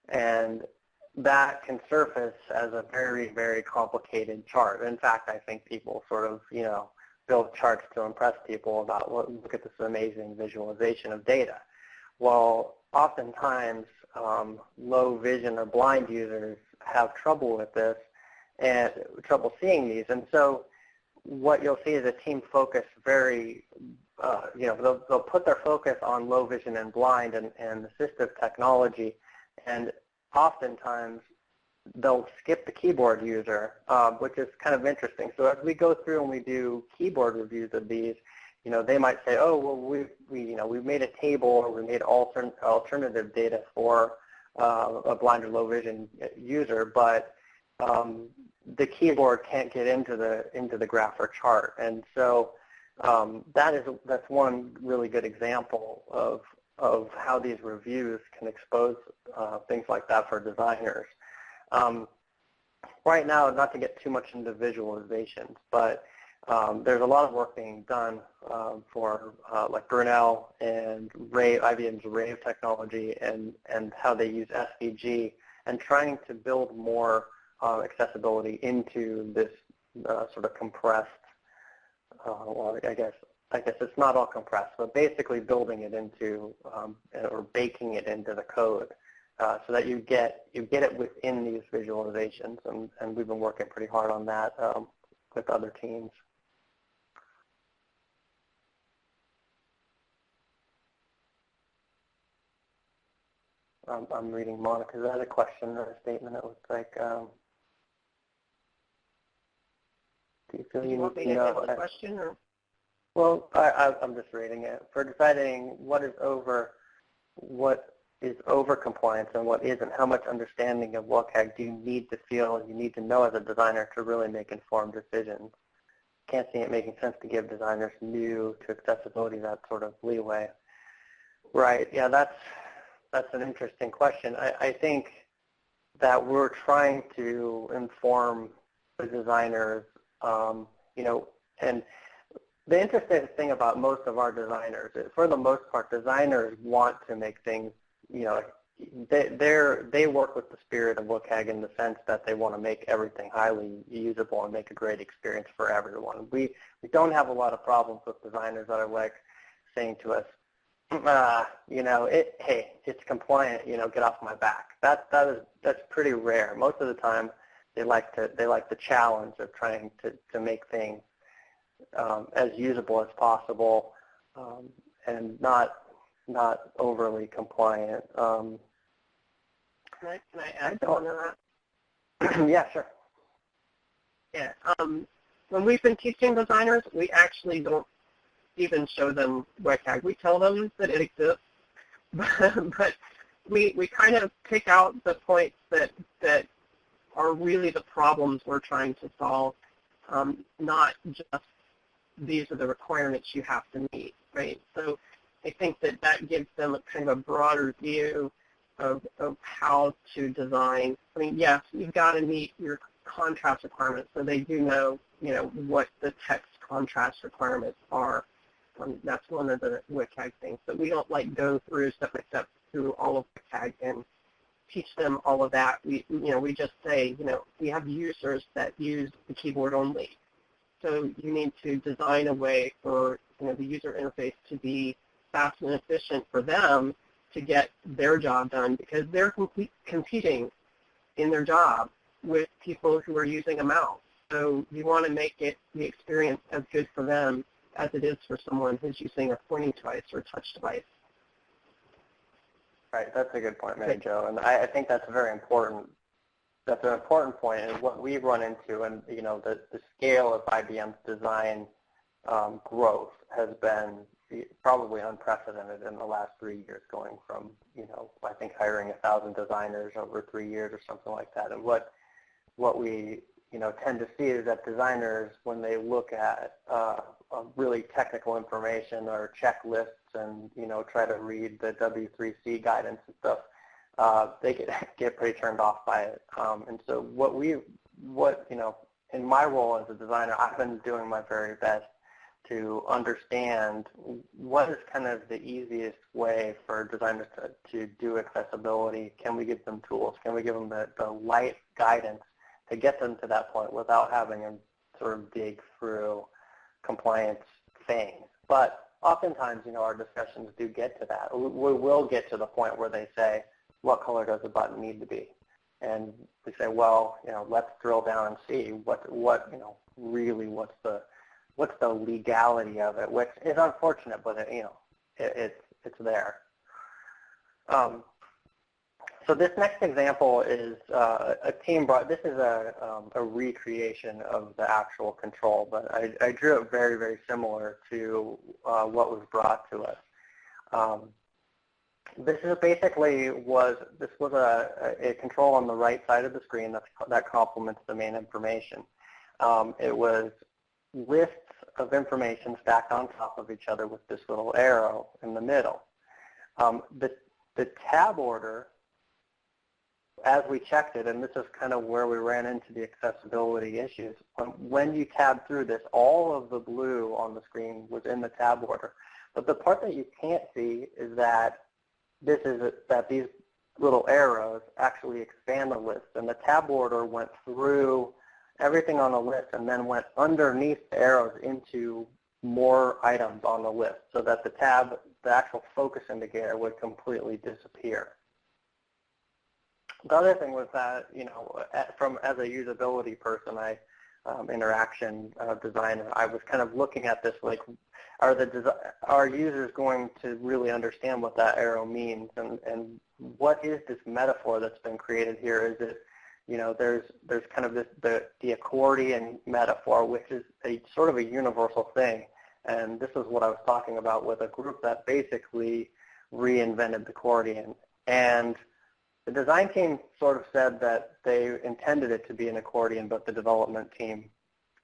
and that can surface as a very, very complicated chart. In fact, I think people sort of, build charts to impress people about, look at this amazing visualization of data. Well, oftentimes, low vision or blind users have trouble with this and trouble seeing these. And so what you'll see is a team focus very, they'll put their focus on low vision and blind and assistive technology, and oftentimes they'll skip the keyboard user, which is kind of interesting. So as we go through and we do keyboard reviews of these, they might say, oh, well, we've made a table, or we made alternative data for a blind or low vision user, but the keyboard can't get into the graph or chart. And so that's one really good example of how these reviews can expose things like that for designers. Right now, not to get too much into visualizations, but there's a lot of work being done for like Brunel and IBM's Rave technology and how they use SVG, and trying to build more accessibility into this sort of compressed, I guess it's not all compressed, but basically building it into or baking it into the code so that you get it within these visualizations, and we've been working pretty hard on that with other teams. I'm reading Monica's other question or a statement. It looks like, do you feel you want need me to to handle know? the question, or? Well, I'm just reading it. For deciding what is over compliance and what isn't, how much understanding of WCAG do you need to feel you need to know as a designer to really make informed decisions? Can't see it making sense to give designers new to accessibility that sort of leeway. Right. Yeah, that's an interesting question. I think that we're trying to inform the designers, you know, and the interesting thing about most of our designers is, for the most part, designers want to make things, you know, they work with the spirit of WCAG in the sense that they want to make everything highly usable and make a great experience for everyone. We don't have a lot of problems with designers that are like saying to us, you know, hey, it's compliant, you know, get off my back. That's pretty rare. Most of the time, they like the challenge of trying to make things as usable as possible and not overly compliant. Can I add on to that? Yeah, sure. Yeah. When we've been teaching designers, we actually don't even show them WCAG. We tell them that it exists, but we kind of pick out the points that are really the problems we're trying to solve, not just these are the requirements you have to meet, right? So I think that gives them a kind of a broader view of how to design. I mean, yes, you've got to meet your contrast requirements, so they do know, you know, what the text contrast requirements are. That's one of the WCAG things. But we don't like go through step by step through all of WCAG and teach them all of that. We just say, you know, we have users that use the keyboard only. So you need to design a way for, you know, the user interface to be fast and efficient for them to get their job done, because they're competing in their job with people who are using a mouse. So you want to make it the experience as good for them as it is for someone who's using a pointing device or a touch device. Right, that's a good point, Mary Jo, and I think that's very important. That's an important point, and what we've run into, and you know, the scale of IBM's design growth has been probably unprecedented in the last 3 years, going from, you know, I think hiring 1,000 designers over 3 years or something like that. And what we, you know, tend to see is that designers, when they look at really technical information or checklists and, you know, try to read the W3C guidance and stuff, they get pretty turned off by it. And so you know, in my role as a designer, I've been doing my very best to understand what is kind of the easiest way for designers to do accessibility. Can we give them tools? Can we give them the light guidance to get them to that point without having them sort of dig through compliance things? But oftentimes, you know, our discussions do get to that. We will get to the point where they say, what color does the button need to be? And we say, well, you know, let's drill down and see what you know, really what's the legality of it, which is unfortunate, but it, you know, it's there. So this next example is a team brought. This is a recreation of the actual control, but I drew it very, very similar to what was brought to us. This is basically was a control on the right side of the screen that complements the main information. It was lists of information stacked on top of each other with this little arrow in the middle. The tab order, as we checked it, and this is kind of where we ran into the accessibility issues, when you tab through this, all of the blue on the screen was in the tab order. But the part that you can't see is that these little arrows actually expand the list, and the tab order went through everything on the list and then went underneath the arrows into more items on the list so that the tab, the actual focus indicator, would completely disappear. The other thing was that, as a usability person, interaction designer, I was kind of looking at this like, are users going to really understand what that arrow means, and what is this metaphor that's been created here? Is it, there's kind of the accordion metaphor, which is a sort of a universal thing, and this is what I was talking about with a group that basically reinvented the accordion. And the design team sort of said that they intended it to be an accordion, but the development team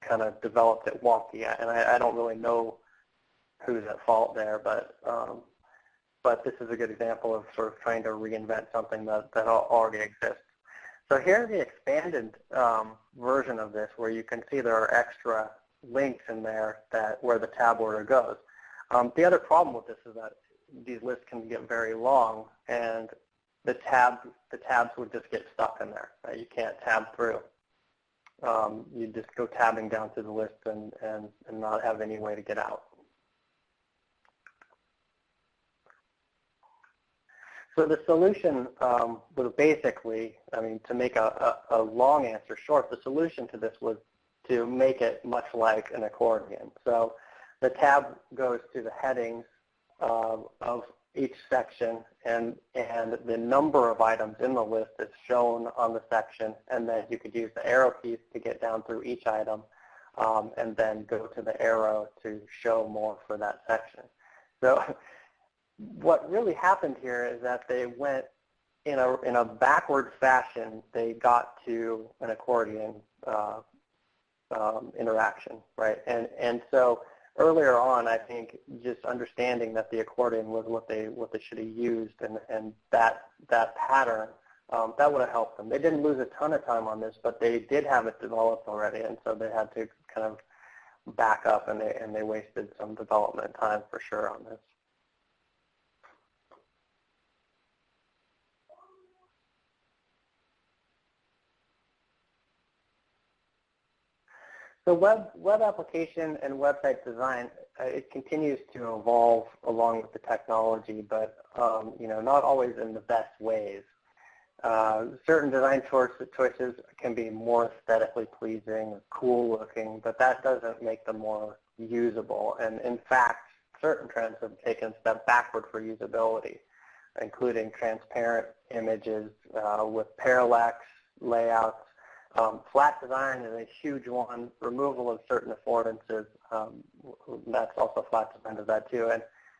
kind of developed it wonky. And I don't really know who's at fault there, but this is a good example of sort of trying to reinvent something that already exists. So here's the expanded version of this, where you can see there are extra links in there where the tab order goes. The other problem with this is that these lists can get very long, and the tabs would just get stuck in there. Right? You can't tab through. You just go tabbing down through the list and not have any way to get out. So the solution was basically, to make a long answer short, the solution to this was to make it much like an accordion. So the tab goes to the headings of each section, and the number of items in the list is shown on the section, and then you could use the arrow keys to get down through each item, and then go to the arrow to show more for that section. So what really happened here is that they went in a backward fashion. They got to an accordion interaction, right? And so earlier on, I think just understanding that the accordion was what they should have used, and that pattern, that would have helped them. They didn't lose a ton of time on this, but they did have it developed already, and so they had to kind of back up, and they wasted some development time for sure on this. So web application and website design, it continues to evolve along with the technology, but not always in the best ways. Certain design choices can be more aesthetically pleasing or cool looking, but that doesn't make them more usable. And in fact, certain trends have taken a step backward for usability, including transparent images with parallax layouts. Flat design is a huge one. Removal of certain affordances, that's also flat design does that too,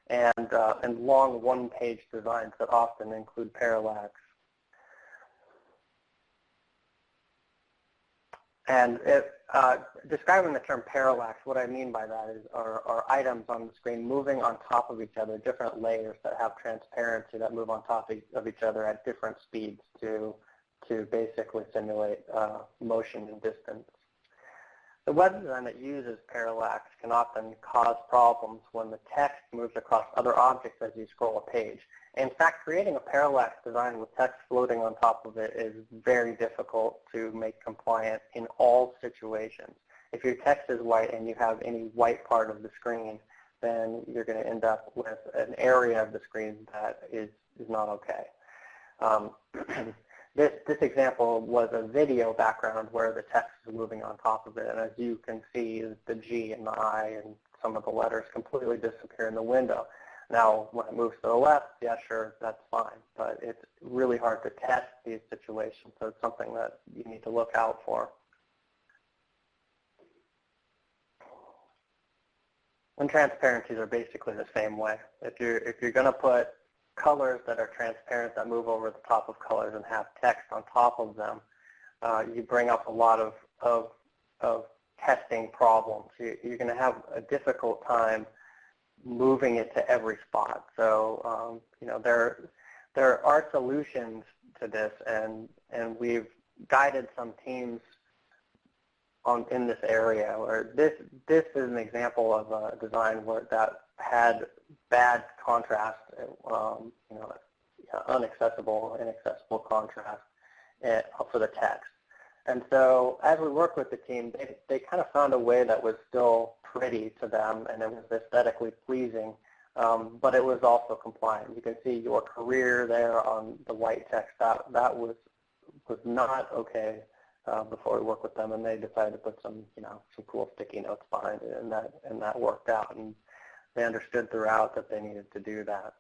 and long one-page designs that often include parallax. And describing the term parallax, what I mean by that are items on the screen moving on top of each other, different layers that have transparency that move on top of each other at different speeds to basically simulate motion and distance. The web design that uses parallax can often cause problems when the text moves across other objects as you scroll a page. In fact, creating a parallax design with text floating on top of it is very difficult to make compliant in all situations. If your text is white and you have any white part of the screen, then you're going to end up with an area of the screen that is not okay. This example was a video background where the text is moving on top of it, and as you can see, the G and the I and some of the letters completely disappear in the window. Now, when it moves to the left, yeah, sure, that's fine, but it's really hard to test these situations, so it's something that you need to look out for. And transparencies are basically the same way. If you're going to put colors that are transparent that move over the top of colors and have text on top of them, you bring up a lot of testing problems. You're going to have a difficult time moving it to every spot. So there are solutions to this, and we've guided some teams in this area. Where this is an example of a design that had bad contrast, inaccessible contrast for the text. And so as we worked with the team, they kind of found a way that was still pretty to them and it was aesthetically pleasing, but it was also compliant. You can see your career there on the white text. That was not okay before we worked with them, and they decided to put some cool sticky notes behind it, and that worked out. And they understood throughout that they needed to do that.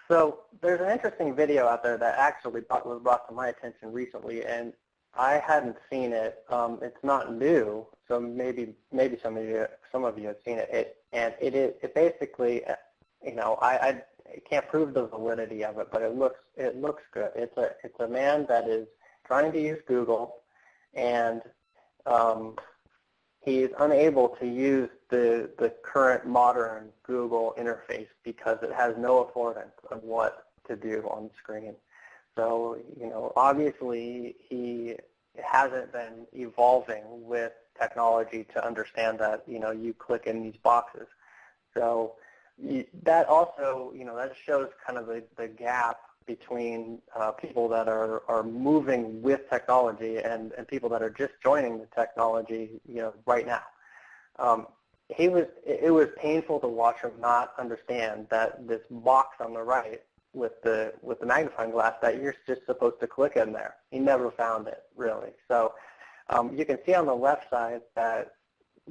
So there's an interesting video out there that actually was brought to my attention recently, and I hadn't seen it. It's not new, so maybe some of you have seen it. It basically, I can't prove the validity of it, but it looks good. It's a man that is trying to use Google, and he's unable to use the current modern Google interface because it has no affordance of what to do on the screen. So, obviously he hasn't been evolving with technology to understand that, you click in these boxes. So that also, that shows kind of the gap between people that are moving with technology and people that are just joining the technology, right now. It was painful to watch him not understand that this box on the right with the magnifying glass, that you're just supposed to click in there. He never found it, really. So you can see on the left side that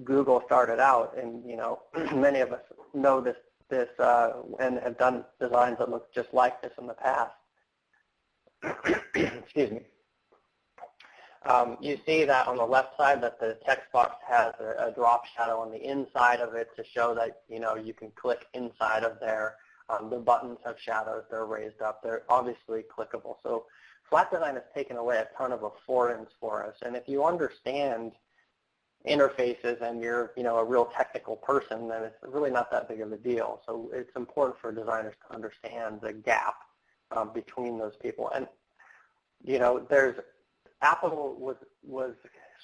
Google started out, and many of us know this and have done designs that look just like this in the past. Excuse me. You see that on the left side that the text box has a drop shadow on the inside of it to show that you can click inside of there. The buttons have shadows. They're raised up. They're obviously clickable. So flat design has taken away a ton of affordance for us. And if you understand interfaces and you're a real technical person, then it's really not that big of a deal. So it's important for designers to understand the gap between those people. And Apple was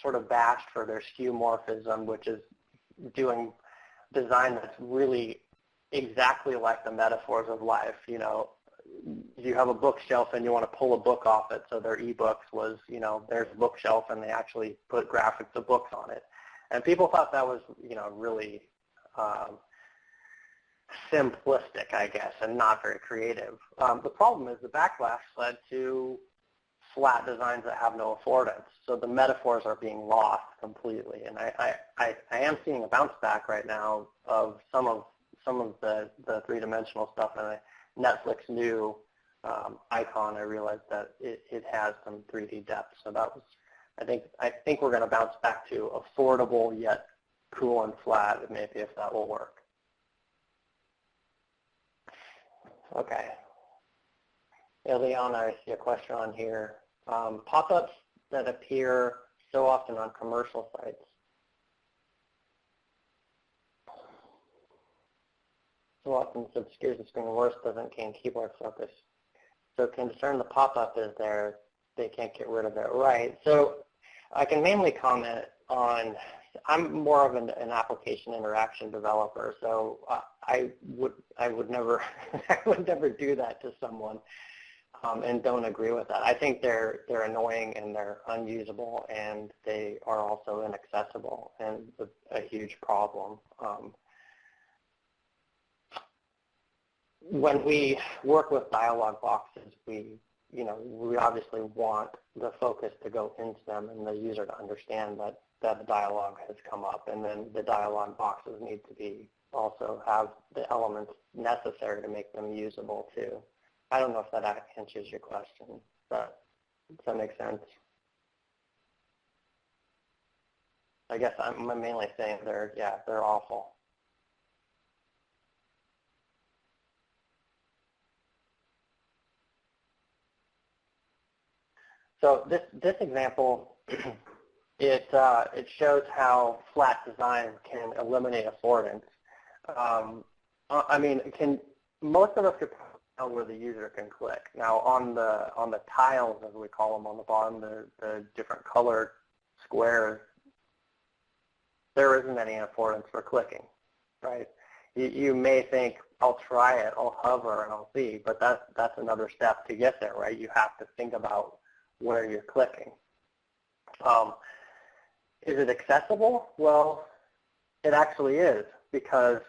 sort of bashed for their skeuomorphism, which is doing design that's really exactly like the metaphors of life. You have a bookshelf and you want to pull a book off it, so their ebooks was, there's a bookshelf, and they actually put graphics of books on it. And people thought that was, really simplistic, I guess, and not very creative. The problem is the backlash led to flat designs that have no affordance. So the metaphors are being lost completely. And I am seeing a bounce back right now of some of the three-dimensional stuff. And Netflix new icon, I realized that it has some 3D depth. So that was, I think we're going to bounce back to affordable yet cool and flat, maybe, if that will work. Okay. Ileana, I see a question on here. Pop-ups that appear so often on commercial sites. So often it obscures the screen, worse, doesn't gain keyboard focus. So concern the pop-up is there, they can't get rid of it. Right. So I can mainly comment on, I'm more of an application interaction developer, so I would never I would never do that to someone, and don't agree with that. I think they're annoying and they're unusable, and they are also inaccessible and a huge problem. When we work with dialog boxes, we obviously want the focus to go into them and the user to understand that the dialogue has come up, and then the dialog boxes need to be also have the elements necessary to make them usable too. I don't know if that answers your question, but does that make sense? I guess I'm mainly saying they're awful. So this example, it shows how flat design can eliminate affordance. Most of us could tell where the user can click. Now on the tiles, as we call them on the bottom, the different colored squares, there isn't any affordance for clicking, right? you may think, I'll try it, I'll hover, and I'll see, but that's another step to get there, right? You have to think about where you're clicking. Is it accessible? Well, it actually is, because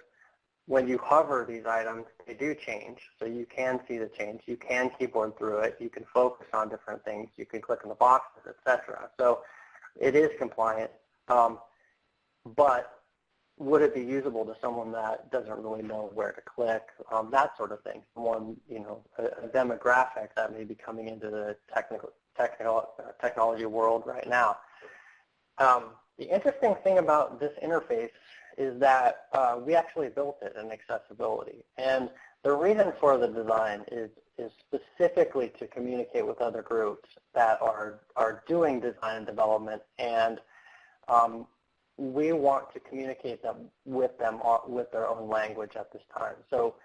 when you hover these items, they do change. So you can see the change. You can keyboard through it. You can focus on different things. You can click on the boxes, etc. So it is compliant. But would it be usable to someone that doesn't really know where to click? That sort of thing. Someone, a demographic that may be coming into the technology world right now. The interesting thing about this interface is that we actually built it in accessibility. And the reason for the design is specifically to communicate with other groups that are doing design and development, and we want to communicate with them with their own language at this time. So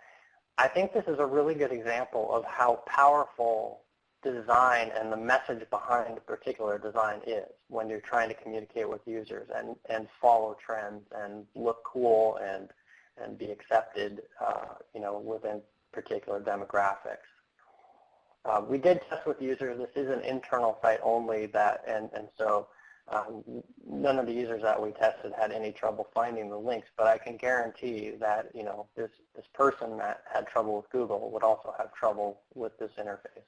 I think this is a really good example of how powerful design and the message behind a particular design is when you're trying to communicate with users and follow trends and look cool and be accepted, within particular demographics. We did test with users. This is an internal site only, so none of the users that we tested had any trouble finding the links, but I can guarantee that this person that had trouble with Google would also have trouble with this interface.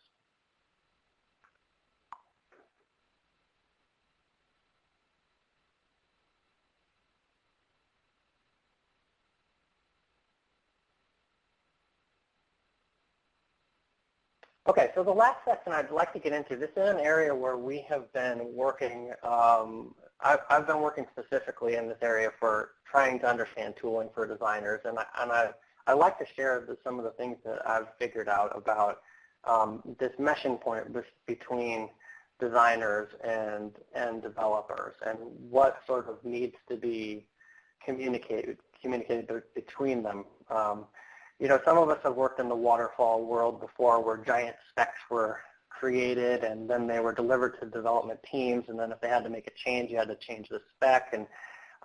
Okay, so the last section I'd like to get into, this is an area where we have been working, I've been working specifically in this area for trying to understand tooling for designers, and I like to share some of the things that I've figured out about this meshing point between designers and developers, and what sort of needs to be communicated between them. Some of us have worked in the waterfall world before, where giant specs were created and then they were delivered to development teams, and then if they had to make a change, you had to change the spec. And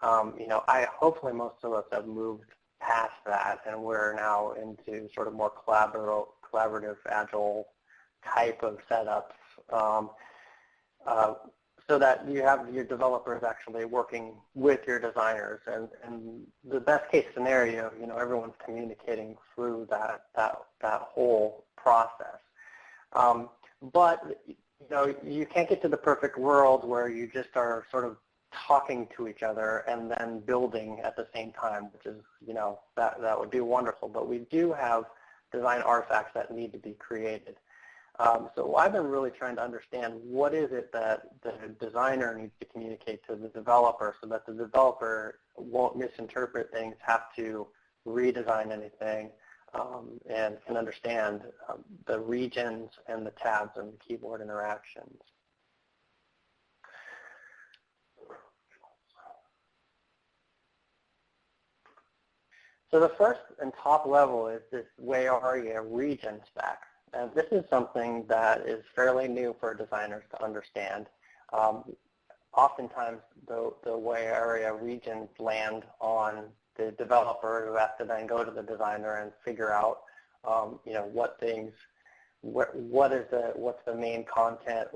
hopefully most of us have moved past that, and we're now into sort of more collaborative, agile type of setups, so that you have your developers actually working with your designers, and the best case scenario, everyone's communicating through that whole process. But you can't get to the perfect world where you just are sort of talking to each other and then building at the same time, which is, that would be wonderful. But we do have design artifacts that need to be created. So I've been really trying to understand what is it that the designer needs to communicate to the developer so that the developer won't misinterpret things, have to redesign anything, and can understand the regions and the tabs and the keyboard interactions. So the first and top level is this where are you region spec. And this is something that is fairly new for designers to understand. Oftentimes, the way area regions land on the developer, who has to then go to the designer and figure out, what things, what's the main content,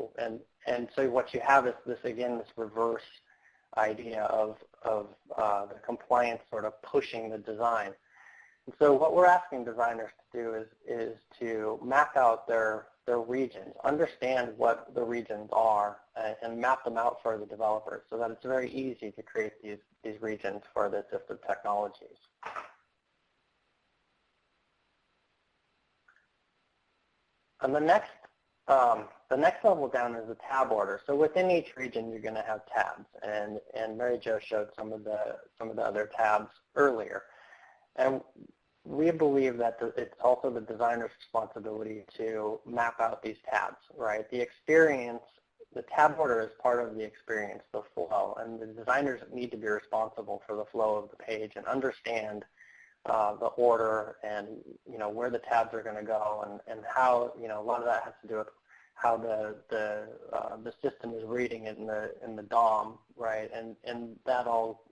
and so what you have is this reverse idea of the compliance sort of pushing the design. And so what we're asking designers to do is to map out their regions, understand what the regions are, and map them out for the developers so that it's very easy to create these regions for the assistive technologies. And the next level down is the tab order. So within each region, you're going to have tabs, and Mary Jo showed some of the other tabs earlier. And we believe that it's also the designer's responsibility to map out these tabs, right? The experience, the tab order is part of the experience, the flow, and the designers need to be responsible for the flow of the page and understand the order and, where the tabs are going to go, and how, a lot of that has to do with how the system is reading it in the DOM, right? And that all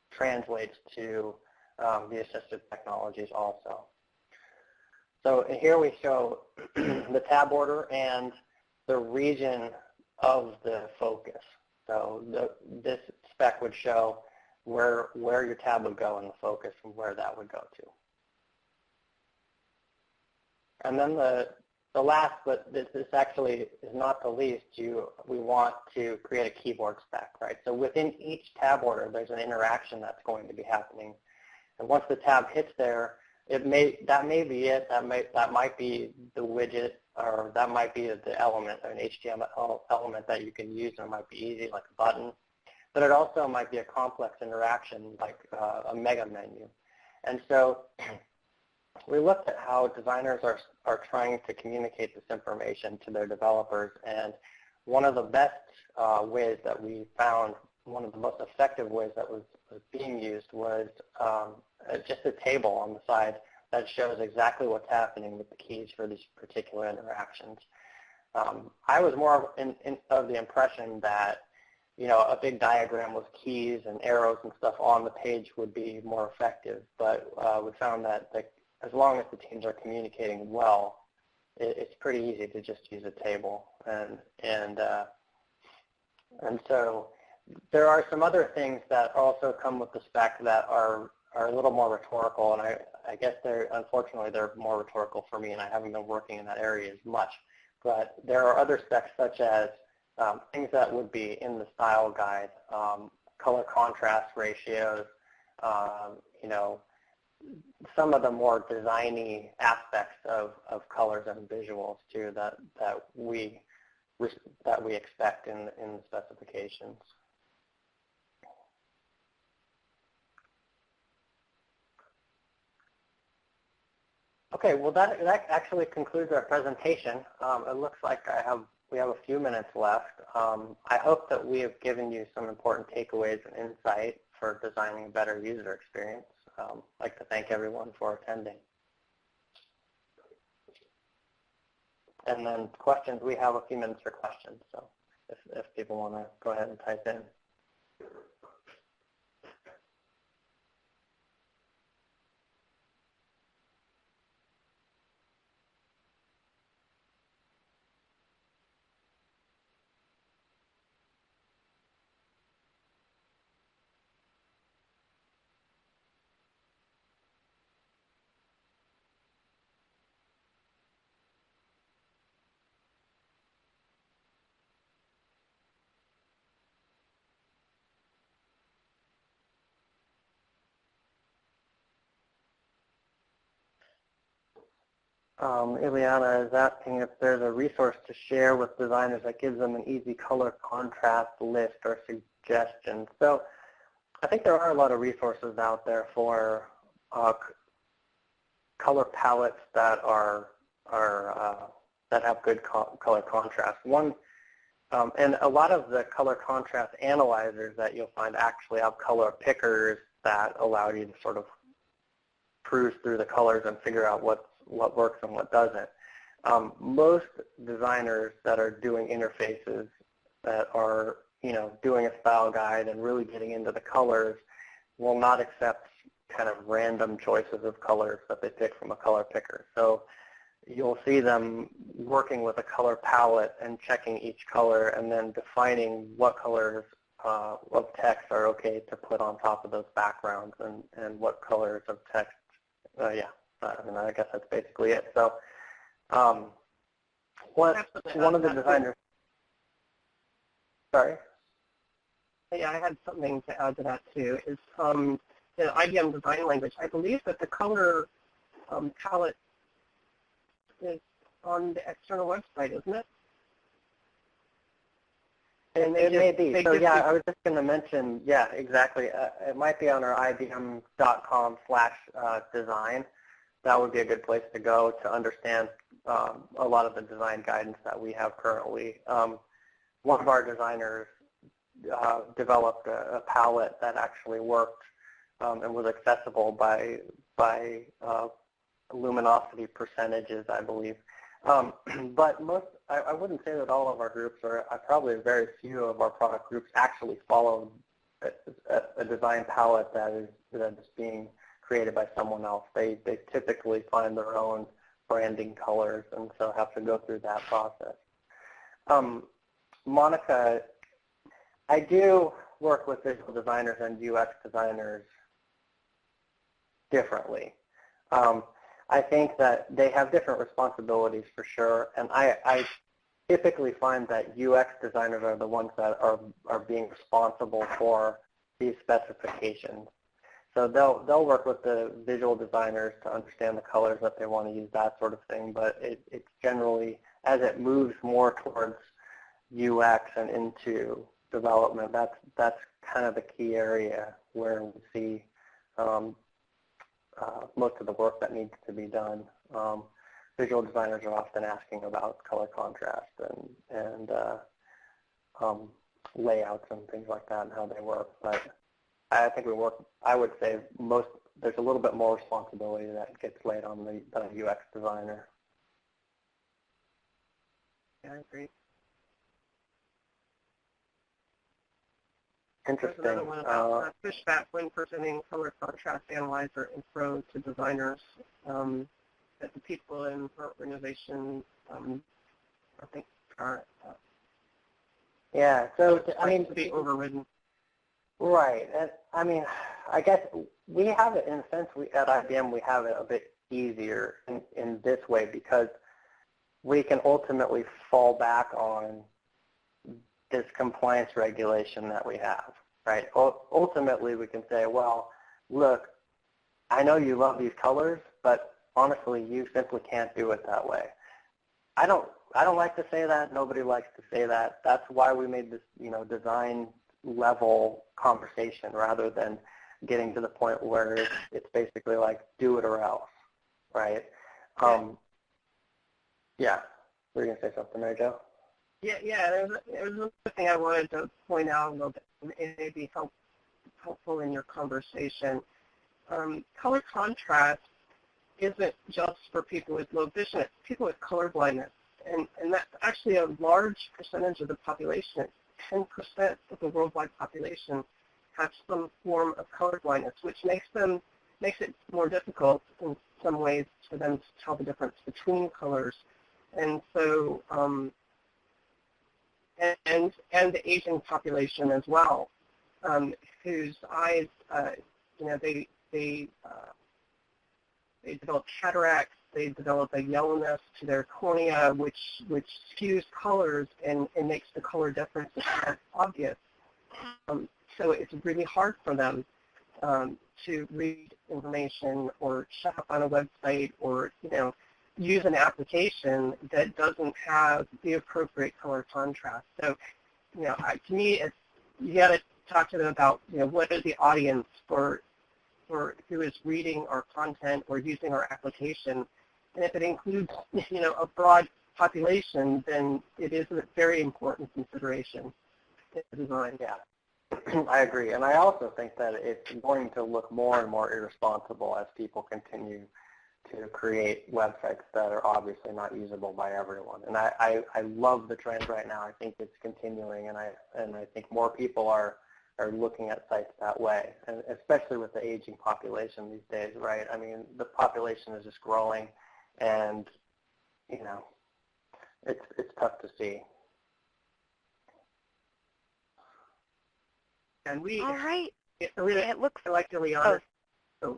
translates to the assistive technologies also. So here we show the tab order and the region of the focus. So this spec would show where your tab would go in the focus and where that would go to. And then the last, but this actually is not the least, we want to create a keyboard spec, right? So within each tab order, there's an interaction that's going to be happening. And once the tab hits there, that may be it. That might be the widget, or that might be the element, an HTML element that you can use, and it might be easy, like a button. But it also might be a complex interaction, like a mega menu. And so we looked at how designers are trying to communicate this information to their developers, and one of the best ways that we found, one of the most effective ways that was being used was just a table on the side that shows exactly what's happening with the keys for these particular interactions. I was more of the impression that, you know, a big diagram with keys and arrows and stuff on the page would be more effective, but we found that as long as the teams are communicating well, it's pretty easy to just use a table. And so there are some other things that also come with the spec that are a little more rhetorical, and I guess unfortunately they're more rhetorical for me, and I haven't been working in that area as much. But there are other specs such as things that would be in the style guide, color contrast ratios, you know, some of the more designy aspects of colors and visuals too that we expect in the specifications. Okay, well that actually concludes our presentation. It looks like we have a few minutes left. I hope that we have given you some important takeaways and insight for designing a better user experience. I'd like to thank everyone for attending. And then questions, we have a few minutes for questions, so if people want to go ahead and type in. Ileana is asking if there's a resource to share with designers that gives them an easy color contrast list or suggestions. So I think there are a lot of resources out there for color palettes that that have good color contrast. And a lot of the color contrast analyzers that you'll find actually have color pickers that allow you to sort of cruise through the colors and figure out what works and what doesn't. Most designers that are doing interfaces that are, you know, doing a style guide and really getting into the colors will not accept kind of random choices of colors that they pick from a color picker. So you'll see them working with a color palette and checking each color and then defining what colors of text are okay to put on top of those backgrounds and what colors of text, I guess that's basically it. So one of the designers, sorry? Yeah, I had something to add to that too, is the IBM design language. I believe that the color palette is on the external website, isn't it? And it may be. So yeah, I was just going to mention, yeah, exactly. It might be on our ibm.com/design. That would be a good place to go to understand a lot of the design guidance that we have currently. One of our designers developed a palette that actually worked and was accessible by luminosity percentages, I believe. But I wouldn't say that all of our groups, or probably very few of our product groups actually follow a design palette that is being created by someone else. They typically find their own branding colors and so have to go through that process. Monica, I do work with visual designers and UX designers differently. I think that they have different responsibilities for sure, and I typically find that UX designers are the ones that are being responsible for these specifications. So they'll work with the visual designers to understand the colors that they want to use, that sort of thing, but it's generally, as it moves more towards UX and into development, that's kind of the key area where we see most of the work that needs to be done. Visual designers are often asking about color contrast and layouts and things like that and how they work. But I think I would say there's a little bit more responsibility that gets laid on the UX designer. Yeah, I agree. Interesting. There's another one about pushback when presenting color contrast analyzer info to designers. That the people in our organization, I think, are yeah. So I mean, to be overridden. Right. And I mean, I guess we have it in a sense. At IBM we have it a bit easier in this way because we can ultimately fall back on this compliance regulation that we have, right? Ultimately, we can say, well, look, I know you love these colors, but honestly, you simply can't do it that way. I don't like to say that. Nobody likes to say that. That's why we made this, design level conversation rather than getting to the point where it's basically like do it or else, right? Yeah. Were you gonna say something, Mary Jo? Yeah. There was another thing I wanted to point out a little bit. It may be helpful in your conversation. Color contrast isn't just for people with low vision. It's people with color blindness, and that's actually a large percentage of the population. 10% of the worldwide population have some form of color blindness, which makes it more difficult in some ways for them to tell the difference between colors. And so, and the aging population as well, whose eyes, they develop cataracts, they develop a yellowness to their cornea, which skews colors and makes the color difference obvious. So it's really hard for them to read information or check up on a website or, use an application that doesn't have the appropriate color contrast. So, to me, you got to talk to them about, what is the audience for who is reading our content or using our application. And if it includes, a broad population, then it is a very important consideration in design. Yeah, I agree. And I also think that it's going to look more and more irresponsible as people continue to create websites that are obviously not usable by everyone. And I love the trend right now. I think it's continuing, and I think more people are looking at sites that way, and especially with the aging population these days, right? I mean, the population is just growing, and it's tough to see. And we, all right. It looks like Ileana's. Oh.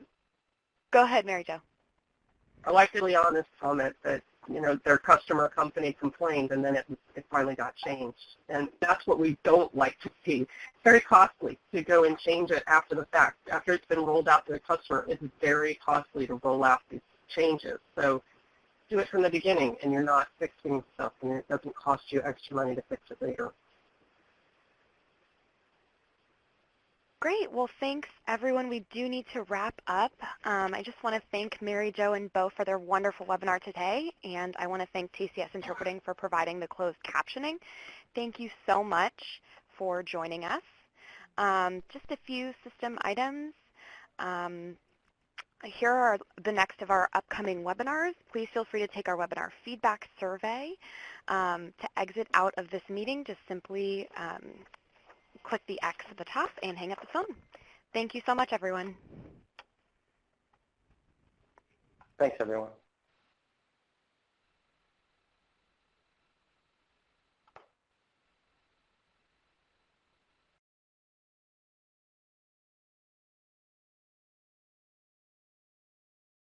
Go ahead, Mary Jo. I like Ileana's comment that their customer company complained and then it finally got changed. And that's what we don't like to see. It's very costly to go and change it after the fact. After it's been rolled out to the customer, it's very costly to roll out these changes. So do it from the beginning and you're not fixing stuff and it doesn't cost you extra money to fix it later. Great. Well, thanks, everyone. We do need to wrap up. I just want to thank Mary Jo and Bo for their wonderful webinar today, and I want to thank TCS Interpreting for providing the closed captioning. Thank you so much for joining us. Just a few system items. Here are the next of our upcoming webinars. Please feel free to take our webinar feedback survey. To exit out of this meeting, just simply click the X at the top and hang up the phone. Thank you so much, everyone. Thanks, everyone.